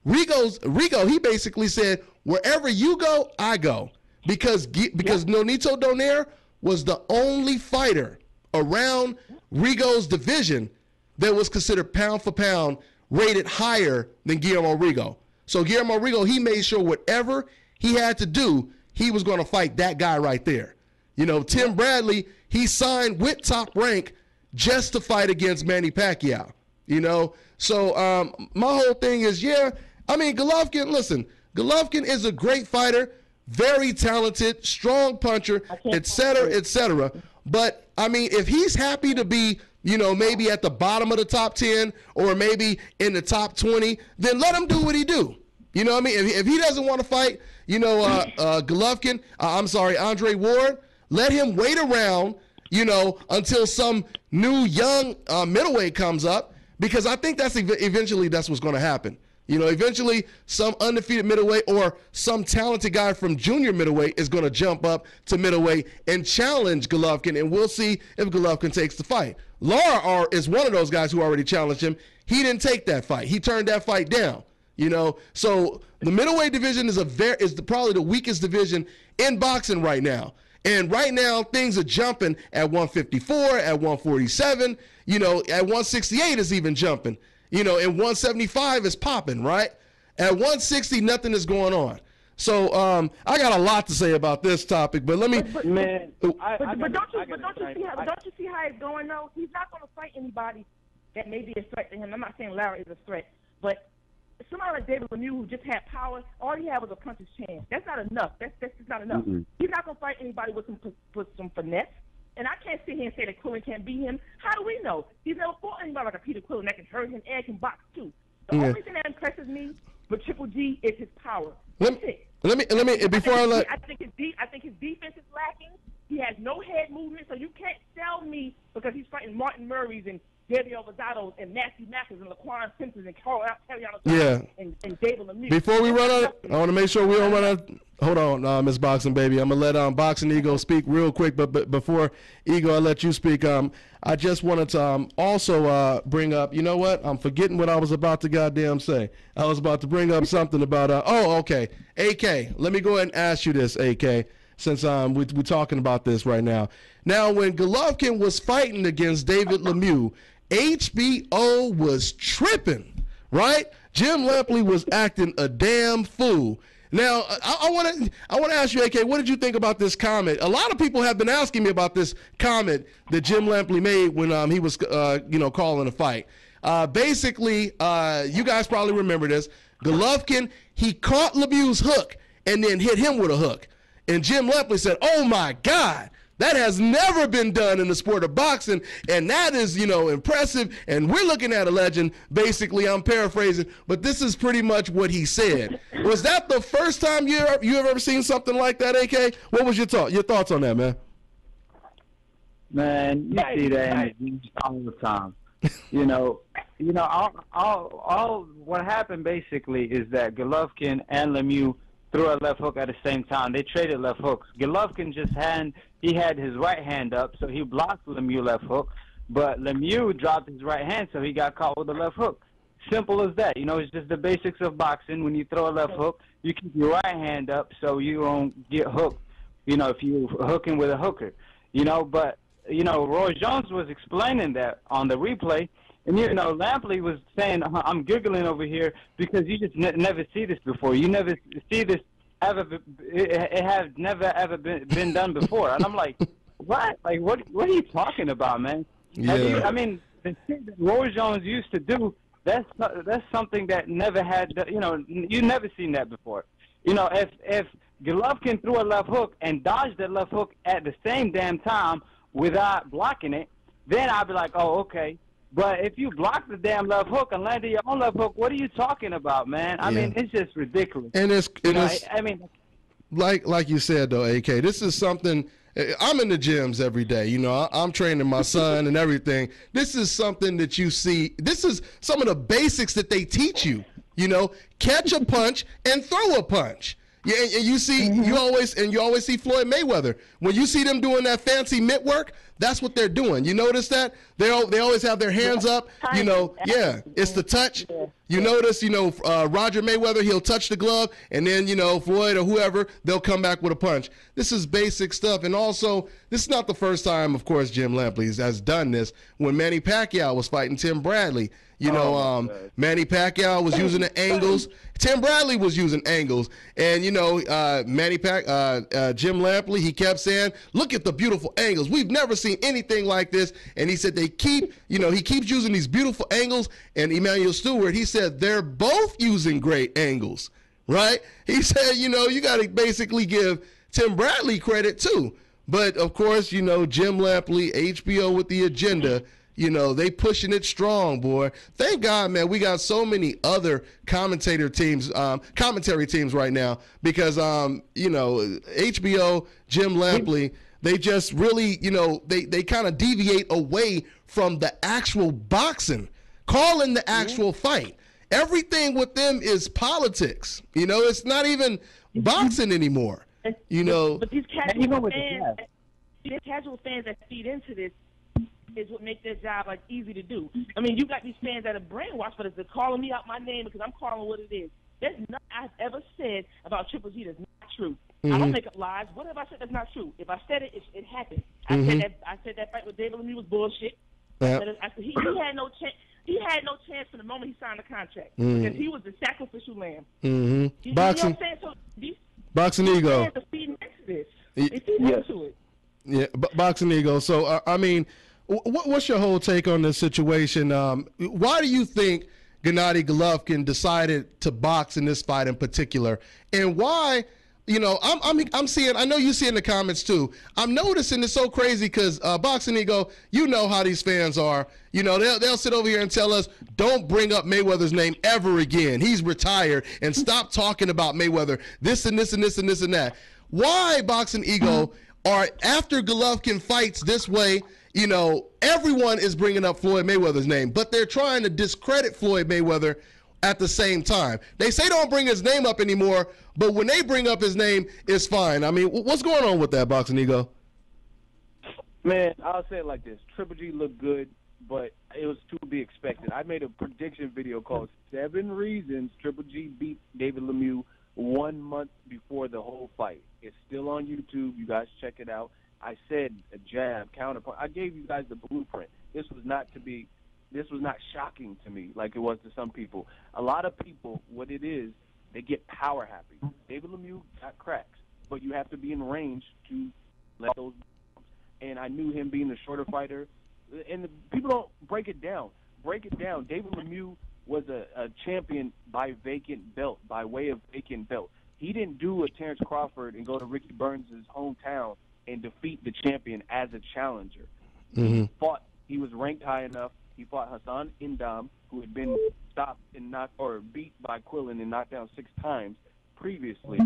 Rigo, he basically said, wherever you go, I go. Because Nonito Donaire was the only fighter around Rigo's division that was considered pound for pound rated higher than Guillermo Rigo. So Guillermo Rigo, he made sure whatever he had to do, he was going to fight that guy right there. Tim Bradley, he signed with Top Rank just to fight against Manny Pacquiao. So my whole thing is, Golovkin, Golovkin is a great fighter, very talented, strong puncher, et cetera. But, if he's happy to be, maybe at the bottom of the top 10 or maybe in the top 20, then let him do what he do. You know what I mean? If he doesn't want to fight, Golovkin, Andre Ward, let him wait around, until some new young middleweight comes up, because I think that's eventually that's what's going to happen. Eventually some undefeated middleweight or some talented guy from junior middleweight is going to jump up to middleweight and challenge Golovkin, and we'll see if Golovkin takes the fight. Lara is one of those guys who already challenged him. He didn't take that fight. He turned that fight down. So the middleweight division is probably the weakest division in boxing right now. And right now, things are jumping at 154, at 147, at 168 is even jumping, and 175 is popping, right? At 160, nothing is going on. So I got a lot to say about this topic, but let me. But don't you see how it's going though? He's not going to fight anybody that may be a threat to him. I'm not saying Larry is a threat, but somebody like David Lemieux, who just had power, all he had was a puncher's chance. That's not enough. That's just not enough. Mm-hmm. He's not going to fight anybody with some finesse. And I can't sit here and say that Quillen can't beat him. How do we know? He's never fought anybody like a Peter Quillen that can hurt him and can box too. The only thing that impresses me with Triple G is his power. That's it. Let me before I let. I think his defense is lacking. He has no head movement, so you can't sell me because he's fighting Martin Murray's and David Alvarado and Matthew Mackers and Laquan Simpson and Carl Terriano and David Lemieux. Before we run out, I want to make sure we don't run out. Hold on, Miss Boxing Baby. I'm going to let Boxing Ego speak real quick, but before Ego, I let you speak, I just wanted to also bring up, you know what? I'm forgetting what I was about to goddamn say. I was about to bring up something about, okay, AK. Let me go ahead and ask you this, AK, since we're talking about this right now. Now, when Golovkin was fighting against David Lemieux, HBO was tripping, right? Jim Lampley was acting a damn fool. Now, I want to ask you, AK, what did you think about this comment? A lot of people have been asking me about this comment that Jim Lampley made when he was, calling a fight. Basically, you guys probably remember this. Golovkin, he caught Lemieux's hook and then hit him with a hook. And Jim Lampley said, "Oh, my God. That has never been done in the sport of boxing, and that is, impressive, and we're looking at a legend." Basically, I'm paraphrasing, but this is pretty much what he said. Was that the first time you have ever seen something like that, AK? What was your thoughts on that, man? Man, you see that all the time. All what happened basically is that Golovkin and Lemieux threw a left hook at the same time. They traded left hooks. Golovkin he had his right hand up, so he blocked Lemieux left hook. But Lemieux dropped his right hand, so he got caught with a left hook. Simple as that. It's just the basics of boxing. When you throw a left hook, you keep your right hand up so you don't get hooked, if you're hooking with a hooker. But, Roy Jones was explaining that on the replay. And, Lampley was saying, I'm giggling over here because you just never see this before. You never see this ever. It has never, ever been done before. And I'm like, what? Like, what are you talking about, man? Yeah. The shit that Roy Jones used to do, that's something that never had, you never seen that before. If Golovkin threw a left hook and dodged that left hook at the same damn time without blocking it, then I'd be like, oh, okay. But if you block the damn left hook and landed your own left hook, what are you talking about, man? I mean, it's just ridiculous. And like you said, though, AK, this is something. I'm in the gyms every day. I'm training my son and everything. This is something that you see. This is some of the basics that they teach you. Catch a punch and throw a punch. Yeah, and you see, you always see Floyd Mayweather. When you see them doing that fancy mitt work, that's what they're doing. You notice that? They always have their hands up. It's the touch. You notice, Roger Mayweather, he'll touch the glove, and then, Floyd or whoever, they'll come back with a punch. This is basic stuff. And also, this is not the first time, of course, Jim Lampley has done this. When Manny Pacquiao was fighting Tim Bradley, Manny Pacquiao was using the angles. Tim Bradley was using angles. And, Jim Lampley, he kept saying, look at the beautiful angles. We've never seen anything like this. And he said he keeps using these beautiful angles. And Emmanuel Stewart, he said they're both using great angles, right? He said, you got to basically give Tim Bradley credit too. But, of course, Jim Lampley, HBO with the agenda, they pushing it strong, boy. Thank God, man, we got so many other commentary teams right now because, HBO, Jim Lampley, they just really, they kind of deviate away from the actual boxing, calling the actual fight. Everything with them is politics. It's not even boxing anymore. But these casual fans that feed into this is what makes their job easy to do. I mean, you got these fans that are brainwashed, but they're calling me out my name because I'm calling what it is. There's nothing I've ever said about Triple G that's not true. I don't make up lies. What have I said that's not true? If I said it, it happened. I said that fight with David Lemieux was bullshit. I said he had no chance. He had no chance from the moment he signed the contract because he was the sacrificial lamb. Boxing, boxing ego. Fans are feeding into this. They feed into it. Yeah, boxing ego. So I mean, what's your whole take on this situation? Why do you think Gennady Golovkin decided to box in this fight in particular, and why? I'm seeing. I know you see in the comments too. I'm noticing it's so crazy because boxing ego. You know how these fans are. They'll sit over here and tell us, "Don't bring up Mayweather's name ever again. He's retired, and stop talking about Mayweather. This and this and this and this and that." Why boxing ego are after Golovkin fights this way? Everyone is bringing up Floyd Mayweather's name, but they're trying to discredit Floyd Mayweather at the same time. They say don't bring his name up anymore, but when they bring up his name, it's fine. I mean, what's going on with that, boxing ego? Man, I'll say it like this. Triple G looked good, but it was to be expected. I made a prediction video called 7 Reasons Triple G beat David Lemieux 1 month before the whole fight. It's still on YouTube. You guys check it out. I said a jab, counterpunch. I gave you guys the blueprint. This was not to be this was not shocking to me like it was to some people. A lot of people, what it is, they get power happy. David Lemieux got cracks, but you have to be in range to let those. And I knew him being the shorter fighter. And people don't break it down. David Lemieux was a champion by vacant belt, by way of vacant belt. He didn't do a Terrence Crawford and go to Ricky Burns' hometown and defeat the champion as a challenger. Mm-hmm. He was ranked high enough. He fought Hassan Indam, who had been stopped and beat by Quillen and knocked down 6 times previously.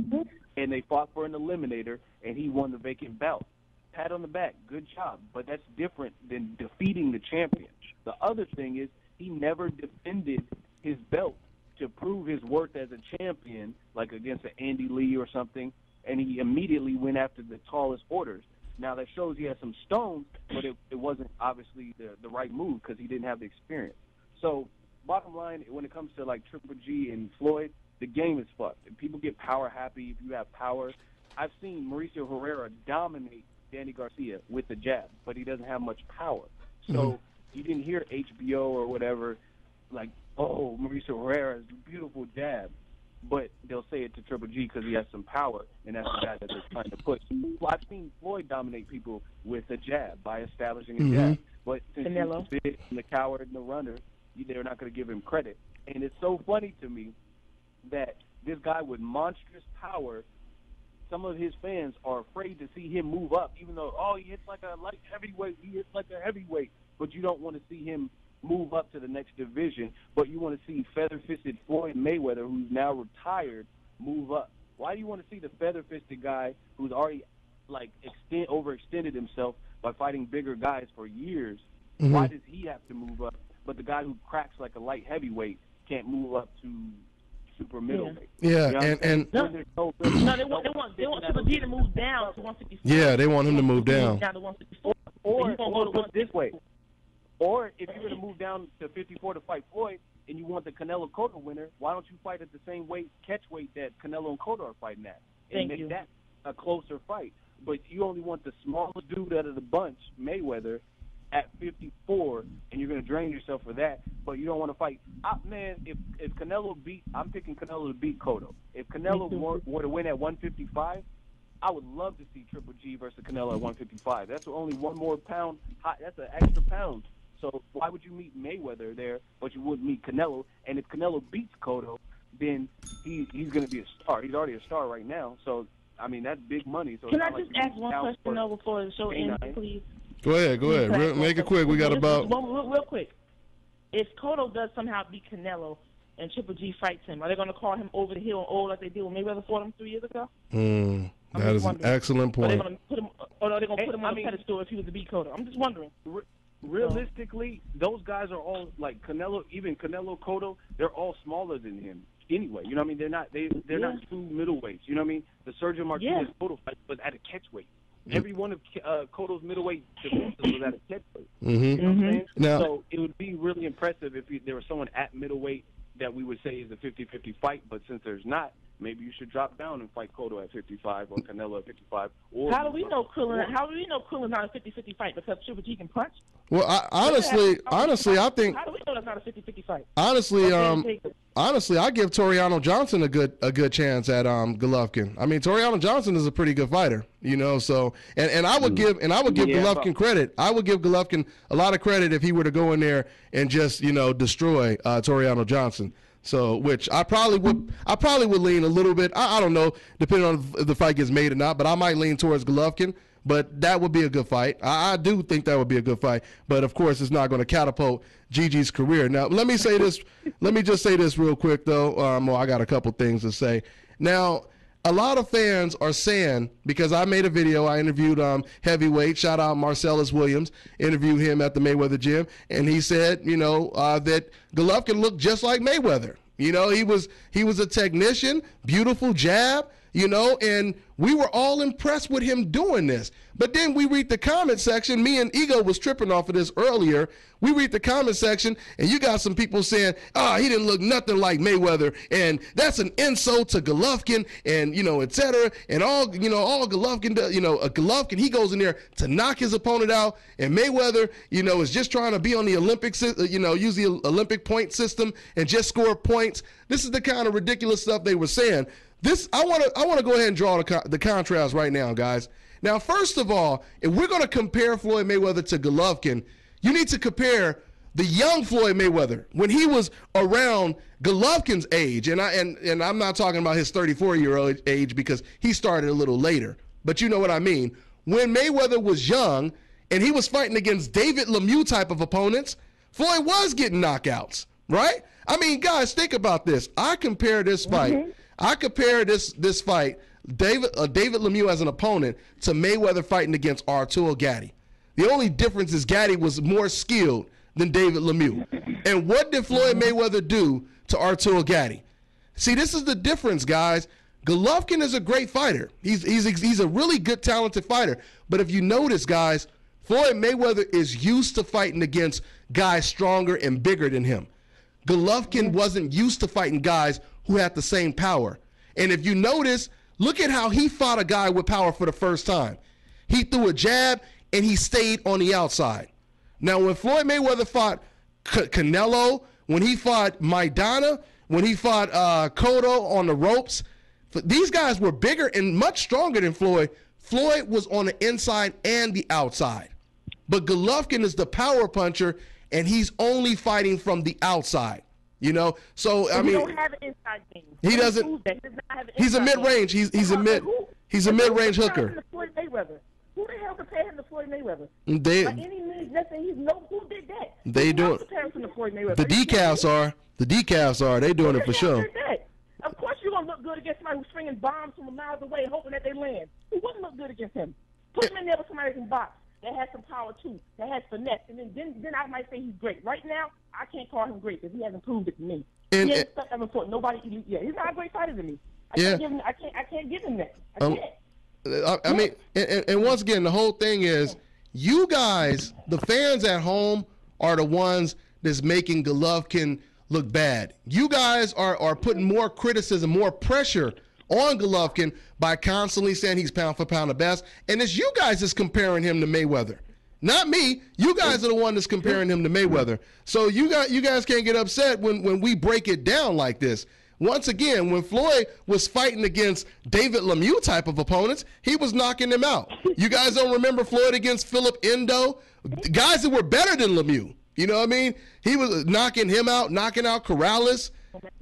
And they fought for an eliminator, and he won the vacant belt. Pat on the back, good job. But that's different than defeating the champion. The other thing is he never defended his belt to prove his worth as a champion, like against an Andy Lee or something, and he immediately went after the tallest orders. Now, that shows he had some stones, but it wasn't obviously the right move because he didn't have the experience. So, bottom line, when it comes to, like, Triple G and Floyd, the game is fucked. If people get power happy, if you have power. I've seen Mauricio Herrera dominate Danny Garcia with the jab, but he doesn't have much power. So you didn't hear HBO or whatever, like, oh, Mauricio Herrera has a beautiful jab. But they'll say it to Triple G because he has some power, and that's the guy that they're trying to push. Well, I've seen Floyd dominate people with a jab by establishing a jab. But since he's the big and the coward and the runner, they're not going to give him credit. And it's so funny to me that this guy with monstrous power, some of his fans are afraid to see him move up, even though, oh, he hits like a light heavyweight, he hits like a heavyweight, but you don't want to see him move up to the next division, but you want to see feather-fisted Floyd Mayweather, who's now retired, move up. Why do you want to see the feather-fisted guy who's already overextended himself by fighting bigger guys for years? Why does he have to move up, but the guy who cracks like a light heavyweight can't move up to super middleweight? Yeah, you know and they want Triple G to move down to 154. Yeah, they want him to move down. Down to 154. Or put it this way. Or if you're going to move down to 54 to fight Floyd and you want the Canelo Cotto winner, why don't you fight at the same catch weight that Canelo and Cotto are fighting at? And make that a closer fight. But you only want the smallest dude out of the bunch, Mayweather, at 54, and you're going to drain yourself for that. But you don't want to fight. Man, if Canelo I'm picking Canelo to beat Cotto. If Canelo were to win at 155, I would love to see Triple G versus Canelo at 155. That's only one more pound. That's an extra pound. So why would you meet Mayweather there, but you wouldn't meet Canelo? And if Canelo beats Cotto, then he's going to be a star. He's already a star right now. So, I mean, that's big money. So can I just ask one question though before the show ends, please? Go ahead. Make it quick. We got about... Real quick. If Cotto does somehow beat Canelo and Triple G fights him, are they going to call him over the hill and old like they did when Mayweather fought him 3 years ago? That is an excellent point. Are they going to put him on the pedestal if he was to beat Cotto? I'm just wondering. Realistically, those guys are all like Canelo, even Canelo, Cotto. They're all smaller than him anyway. You know what I mean? They're not true middleweights. You know what I mean? The Sergio Martinez Cotto fight was at a catchweight. Every one of Cotto's middleweight defenses was at a catchweight. You know what I'm saying? So it would be really impressive if there was someone at middleweight that we would say is a 50-50 fight. But since there's not, maybe you should drop down and fight Cotto at 55 or Canelo at 55. Or how do we know Quillen's not a 50-50 fight because Triple G can punch? Well, honestly, I think. How do we know that's not a 50-50 fight? Honestly, I give Toriano Johnson a good chance at Golovkin. I mean, Toriano Johnson is a pretty good fighter, you know. So, and I would give Golovkin credit. I would give Golovkin a lot of credit if he were to go in there and just destroy Toriano Johnson. So, which I probably would lean a little bit. I don't know, depending on if the fight gets made or not. But I might lean towards Golovkin. But that would be a good fight. I do think that would be a good fight. But of course, it's not going to catapult Gigi's career. Now, let me say this. Let me just say this real quick, though. Well, I got a couple things to say. Now, a lot of fans are saying, because I made a video, I interviewed heavyweight, shout out Marcellus Williams, interviewed him at the Mayweather gym, and he said, that Golovkin looked just like Mayweather. He was a technician, beautiful jab. you know, and we were all impressed with him doing this. But then we read the comment section. Me and Ego was tripping off of this earlier. We read the comment section, and you got some people saying, he didn't look nothing like Mayweather, and that's an insult to Golovkin, and, you know, et cetera, and all Golovkin does, Golovkin, he goes in there to knock his opponent out, and Mayweather, you know, is just trying to be on the Olympics, use the Olympic point system and just score points. This is the kind of ridiculous stuff they were saying. I want to go ahead and draw the contrast right now, guys. Now, first of all, if we're going to compare Floyd Mayweather to Golovkin, you need to compare the young Floyd Mayweather when he was around Golovkin's age, and I'm not talking about his 34-year-old age because he started a little later, but you know what I mean. When Mayweather was young and he was fighting against David Lemieux type of opponents, Floyd was getting knockouts, right? I mean, guys, think about this. I compare this fight. This fight, David Lemieux as an opponent, to Mayweather fighting against Arturo Gatti. The only difference is Gatti was more skilled than David Lemieux. And what did Floyd Mayweather do to Arturo Gatti? See, this is the difference, guys. Golovkin is a great fighter. He's a really good, talented fighter. But if you notice, guys, Floyd Mayweather is used to fighting against guys stronger and bigger than him. Golovkin wasn't used to fighting guys who had the same power. And if you notice, look at how he fought a guy with power for the first time. He threw a jab, and he stayed on the outside. Now, when Floyd Mayweather fought Canelo, when he fought Maidana, when he fought Cotto on the ropes, these guys were bigger and much stronger than Floyd. Floyd was on the inside and the outside. But Golovkin is the power puncher, and he's only fighting from the outside. You know, so I mean, he don't have an inside game. He doesn't. He's a mid-range. He's a mid-range hooker. Who the hell compared him to Floyd Mayweather? By any means necessary, who did that? They do it. The decafs are. They doing it for sure. Of course, you're gonna look good against somebody who's swinging bombs from miles away, hoping that they land. He wouldn't look good against him. Put him in there with somebody who can box, that has some power too, that has finesse, and then I might say he's great. Right now, I can't call him great because he hasn't proved it to me. He hasn't stuck ever fought nobody elite yet. He's not a great fighter to me. I can't give him that. I can't. I mean, and once again, the whole thing is, you guys, the fans at home, are the ones that's making Golovkin look bad. You guys are putting more criticism, more pressure on Golovkin by constantly saying he's pound for pound the best, and it's you guys that's comparing him to Mayweather. Not me. You guys are the one that's comparing him to Mayweather. So you guys can't get upset when we break it down like this. Once again, when Floyd was fighting against David Lemieux type of opponents, he was knocking them out. You guys don't remember Floyd against Philip Endo? Guys that were better than Lemieux. You know what I mean? He was knocking him out, knocking out Corrales,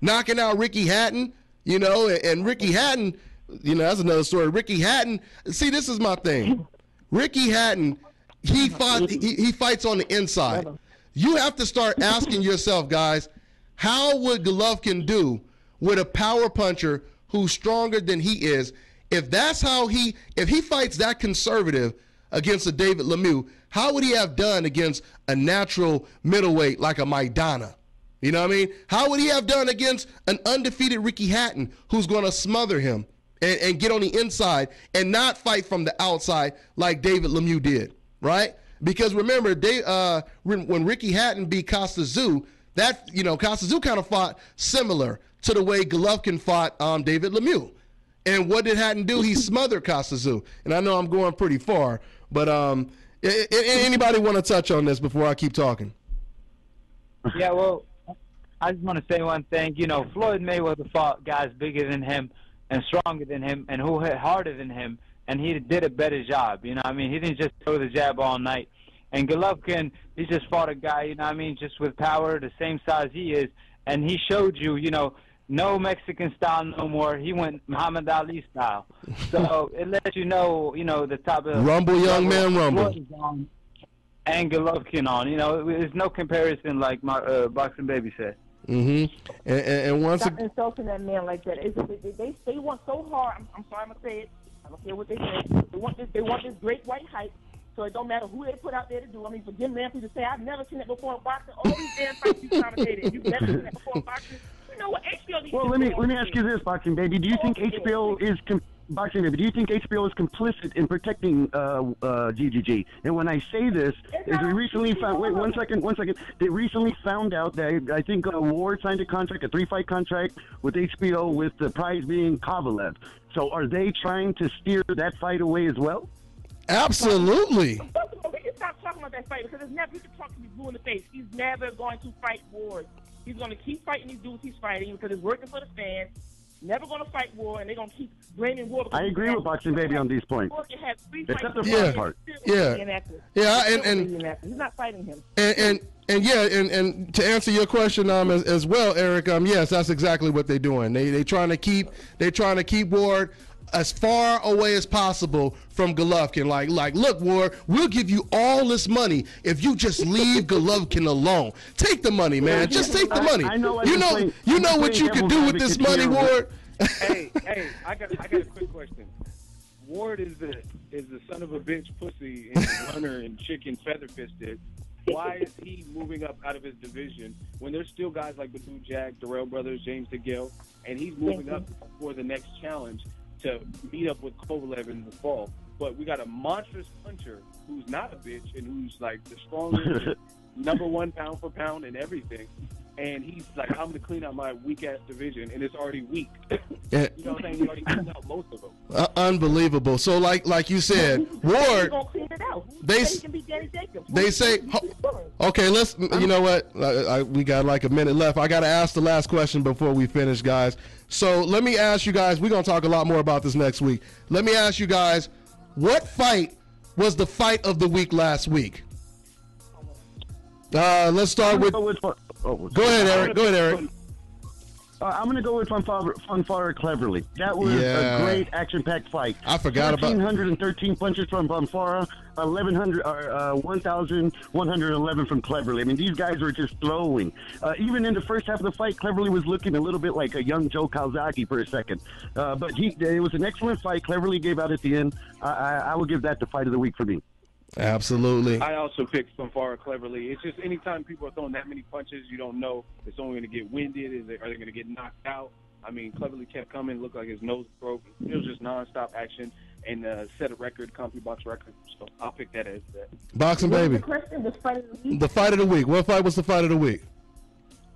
knocking out Ricky Hatton, you know, and Ricky Hatton, you know, that's another story. Ricky Hatton, see, this is my thing. Ricky Hatton, he fights on the inside. You have to start asking yourself, guys, how would Golovkin do with a power puncher who's stronger than he is? If he fights that conservative against a David Lemieux, how would he have done against a natural middleweight like a Maidana? You know what I mean? How would he have done against an undefeated Ricky Hatton who's going to smother him and get on the inside and not fight from the outside like David Lemieux did, right? Because remember, when Ricky Hatton beat Costa Tszyu, Costa Tszyu kind of fought similar to the way Golovkin fought David Lemieux. And what did Hatton do? He smothered Costa Tszyu. And I know I'm going pretty far, but anybody want to touch on this before I keep talking? Yeah, well, I just want to say one thing. You know, Floyd Mayweather fought guys bigger than him and stronger than him and who hit harder than him, and he did a better job. You know what I mean? He didn't just throw the jab all night. And Golovkin, he just fought a guy, you know what I mean, just with power, the same size he is, and he showed you, you know, no Mexican style no more. He went Muhammad Ali style. So it lets you know, the top of Rumble, young man, rumble. And Golovkin on. You know, there's no comparison like my Boxing Baby said. Mm-hmm. And once stop insulting that man like that. They want so hard. I'm sorry, I'm gonna say it. I don't care what they say. They want this great white hype. So it don't matter who they put out there to do. I mean, for Jim Ramsey to say, I've never seen it before in boxing. All these damn fights you commentated, you've never seen it before in boxing. You know what? HBO needs Well, to let me go ask you this, Boxing Baby. Do you think HBO is Boxing Baby? Do you think HBO is complicit in protecting GGG? And when I say this, is we recently found. Wait, one second. They recently found out that I think Ward signed a 3-fight contract with HBO, with the prize being Kovalev. So are they trying to steer that fight away as well? Absolutely. First of all, we can stop talking about that fight because it's never. You can talk to me blue in the face. He's never going to fight Ward. He's going to keep fighting these dudes he's fighting because it's working for the fans. Never going to fight Ward, and they're going to keep blaming Ward. I agree with Boxing Baby on these points. Except the front part. Yeah, and he's not fighting him. And to answer your question as well, Eric, yes, that's exactly what they're doing. They trying to keep Ward as far away as possible from Golovkin. Like, look, Ward, we'll give you all this money if you just leave Golovkin alone. Take the money, man. Just take the money. You know what you can do with this money, Ward. Hey, I got a quick question. Ward is the son of a bitch pussy and runner and chicken feather fisted. Why is he moving up out of his division when there's still guys like Badu Jack, Darrell Brothers, James DeGale, and he's moving up for the next challenge to meet up with Kovalev in the fall? But we got a monstrous puncher who's not a bitch and who's like the strongest number one pound for pound and everything. And he's like, I'm going to clean out my weak-ass division, and it's already weak. You know what I'm saying? He already cleaned out most of them. Unbelievable. So, like you said, Ward, they say, okay, let's, you know what? We got like a minute left. I got to ask the last question before we finish, guys. So let me ask you guys, we're going to talk a lot more about this next week. Let me ask you guys, what fight was the fight of the week last week? Let's start with... Go ahead, Eric. I'm going to go with Fanfara Cleverly. That was a great action-packed fight. I forgot about 1,413 punches from Fanfara, 1,111 from Cleverly. I mean, these guys were just throwing. Even in the first half of the fight, Cleverly was looking a little bit like a young Joe Calzaghe for a second. But it was an excellent fight. Cleverly gave out at the end. I will give that the fight of the week for me. Absolutely. I also picked Fanfara Cleverly. It's just anytime people are throwing that many punches, you don't know if someone going to get winded. Are they going to get knocked out? I mean, Cleverly kept coming, looked like his nose broke. It was just nonstop action and set a record, CompuBox record. So I'll pick that as that. Boxing Baby. The question, the fight of the week? The fight of the week. What fight was the fight of the week?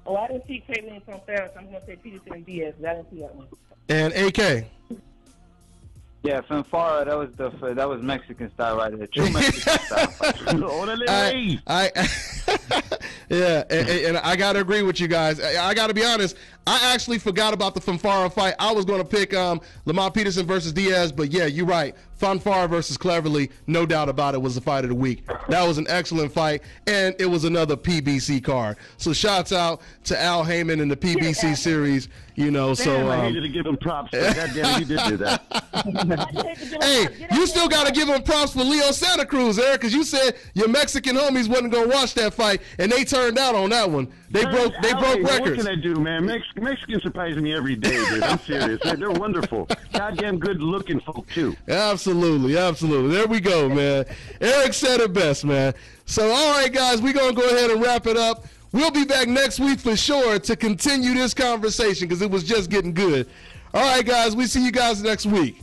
Oh, I didn't see Cleverly and Fanfara, so I'm going to say Peterson-Diaz. I didn't see that one. And AK. Yeah, Fanfara, that was Mexican style right there. True Mexican style. Yeah, and I got to agree with you guys. I got to be honest. I actually forgot about the Fanfara fight. I was going to pick Lamont Peterson versus Diaz, but yeah, you're right. Fanfara versus Cleverly, no doubt about it, was the fight of the week. That was an excellent fight, and it was another PBC card. So shouts out to Al Heyman in the PBC series. You know, so I hated to give him props, but goddamn, he did do that. Hey, you still got to give him props for Leo Santa Cruz, Eric, because you said your Mexican homies wasn't gonna watch that fight, and they turned out on that one. They broke records. What can I do, man? Mexicans surprise me every day, dude. I'm serious. They're wonderful. Goddamn good-looking folk too. Absolutely. There we go, man. Eric said it best, man. So, all right, guys, we're gonna go ahead and wrap it up. We'll be back next week for sure to continue this conversation because it was just getting good. All right, guys, we see you guys next week.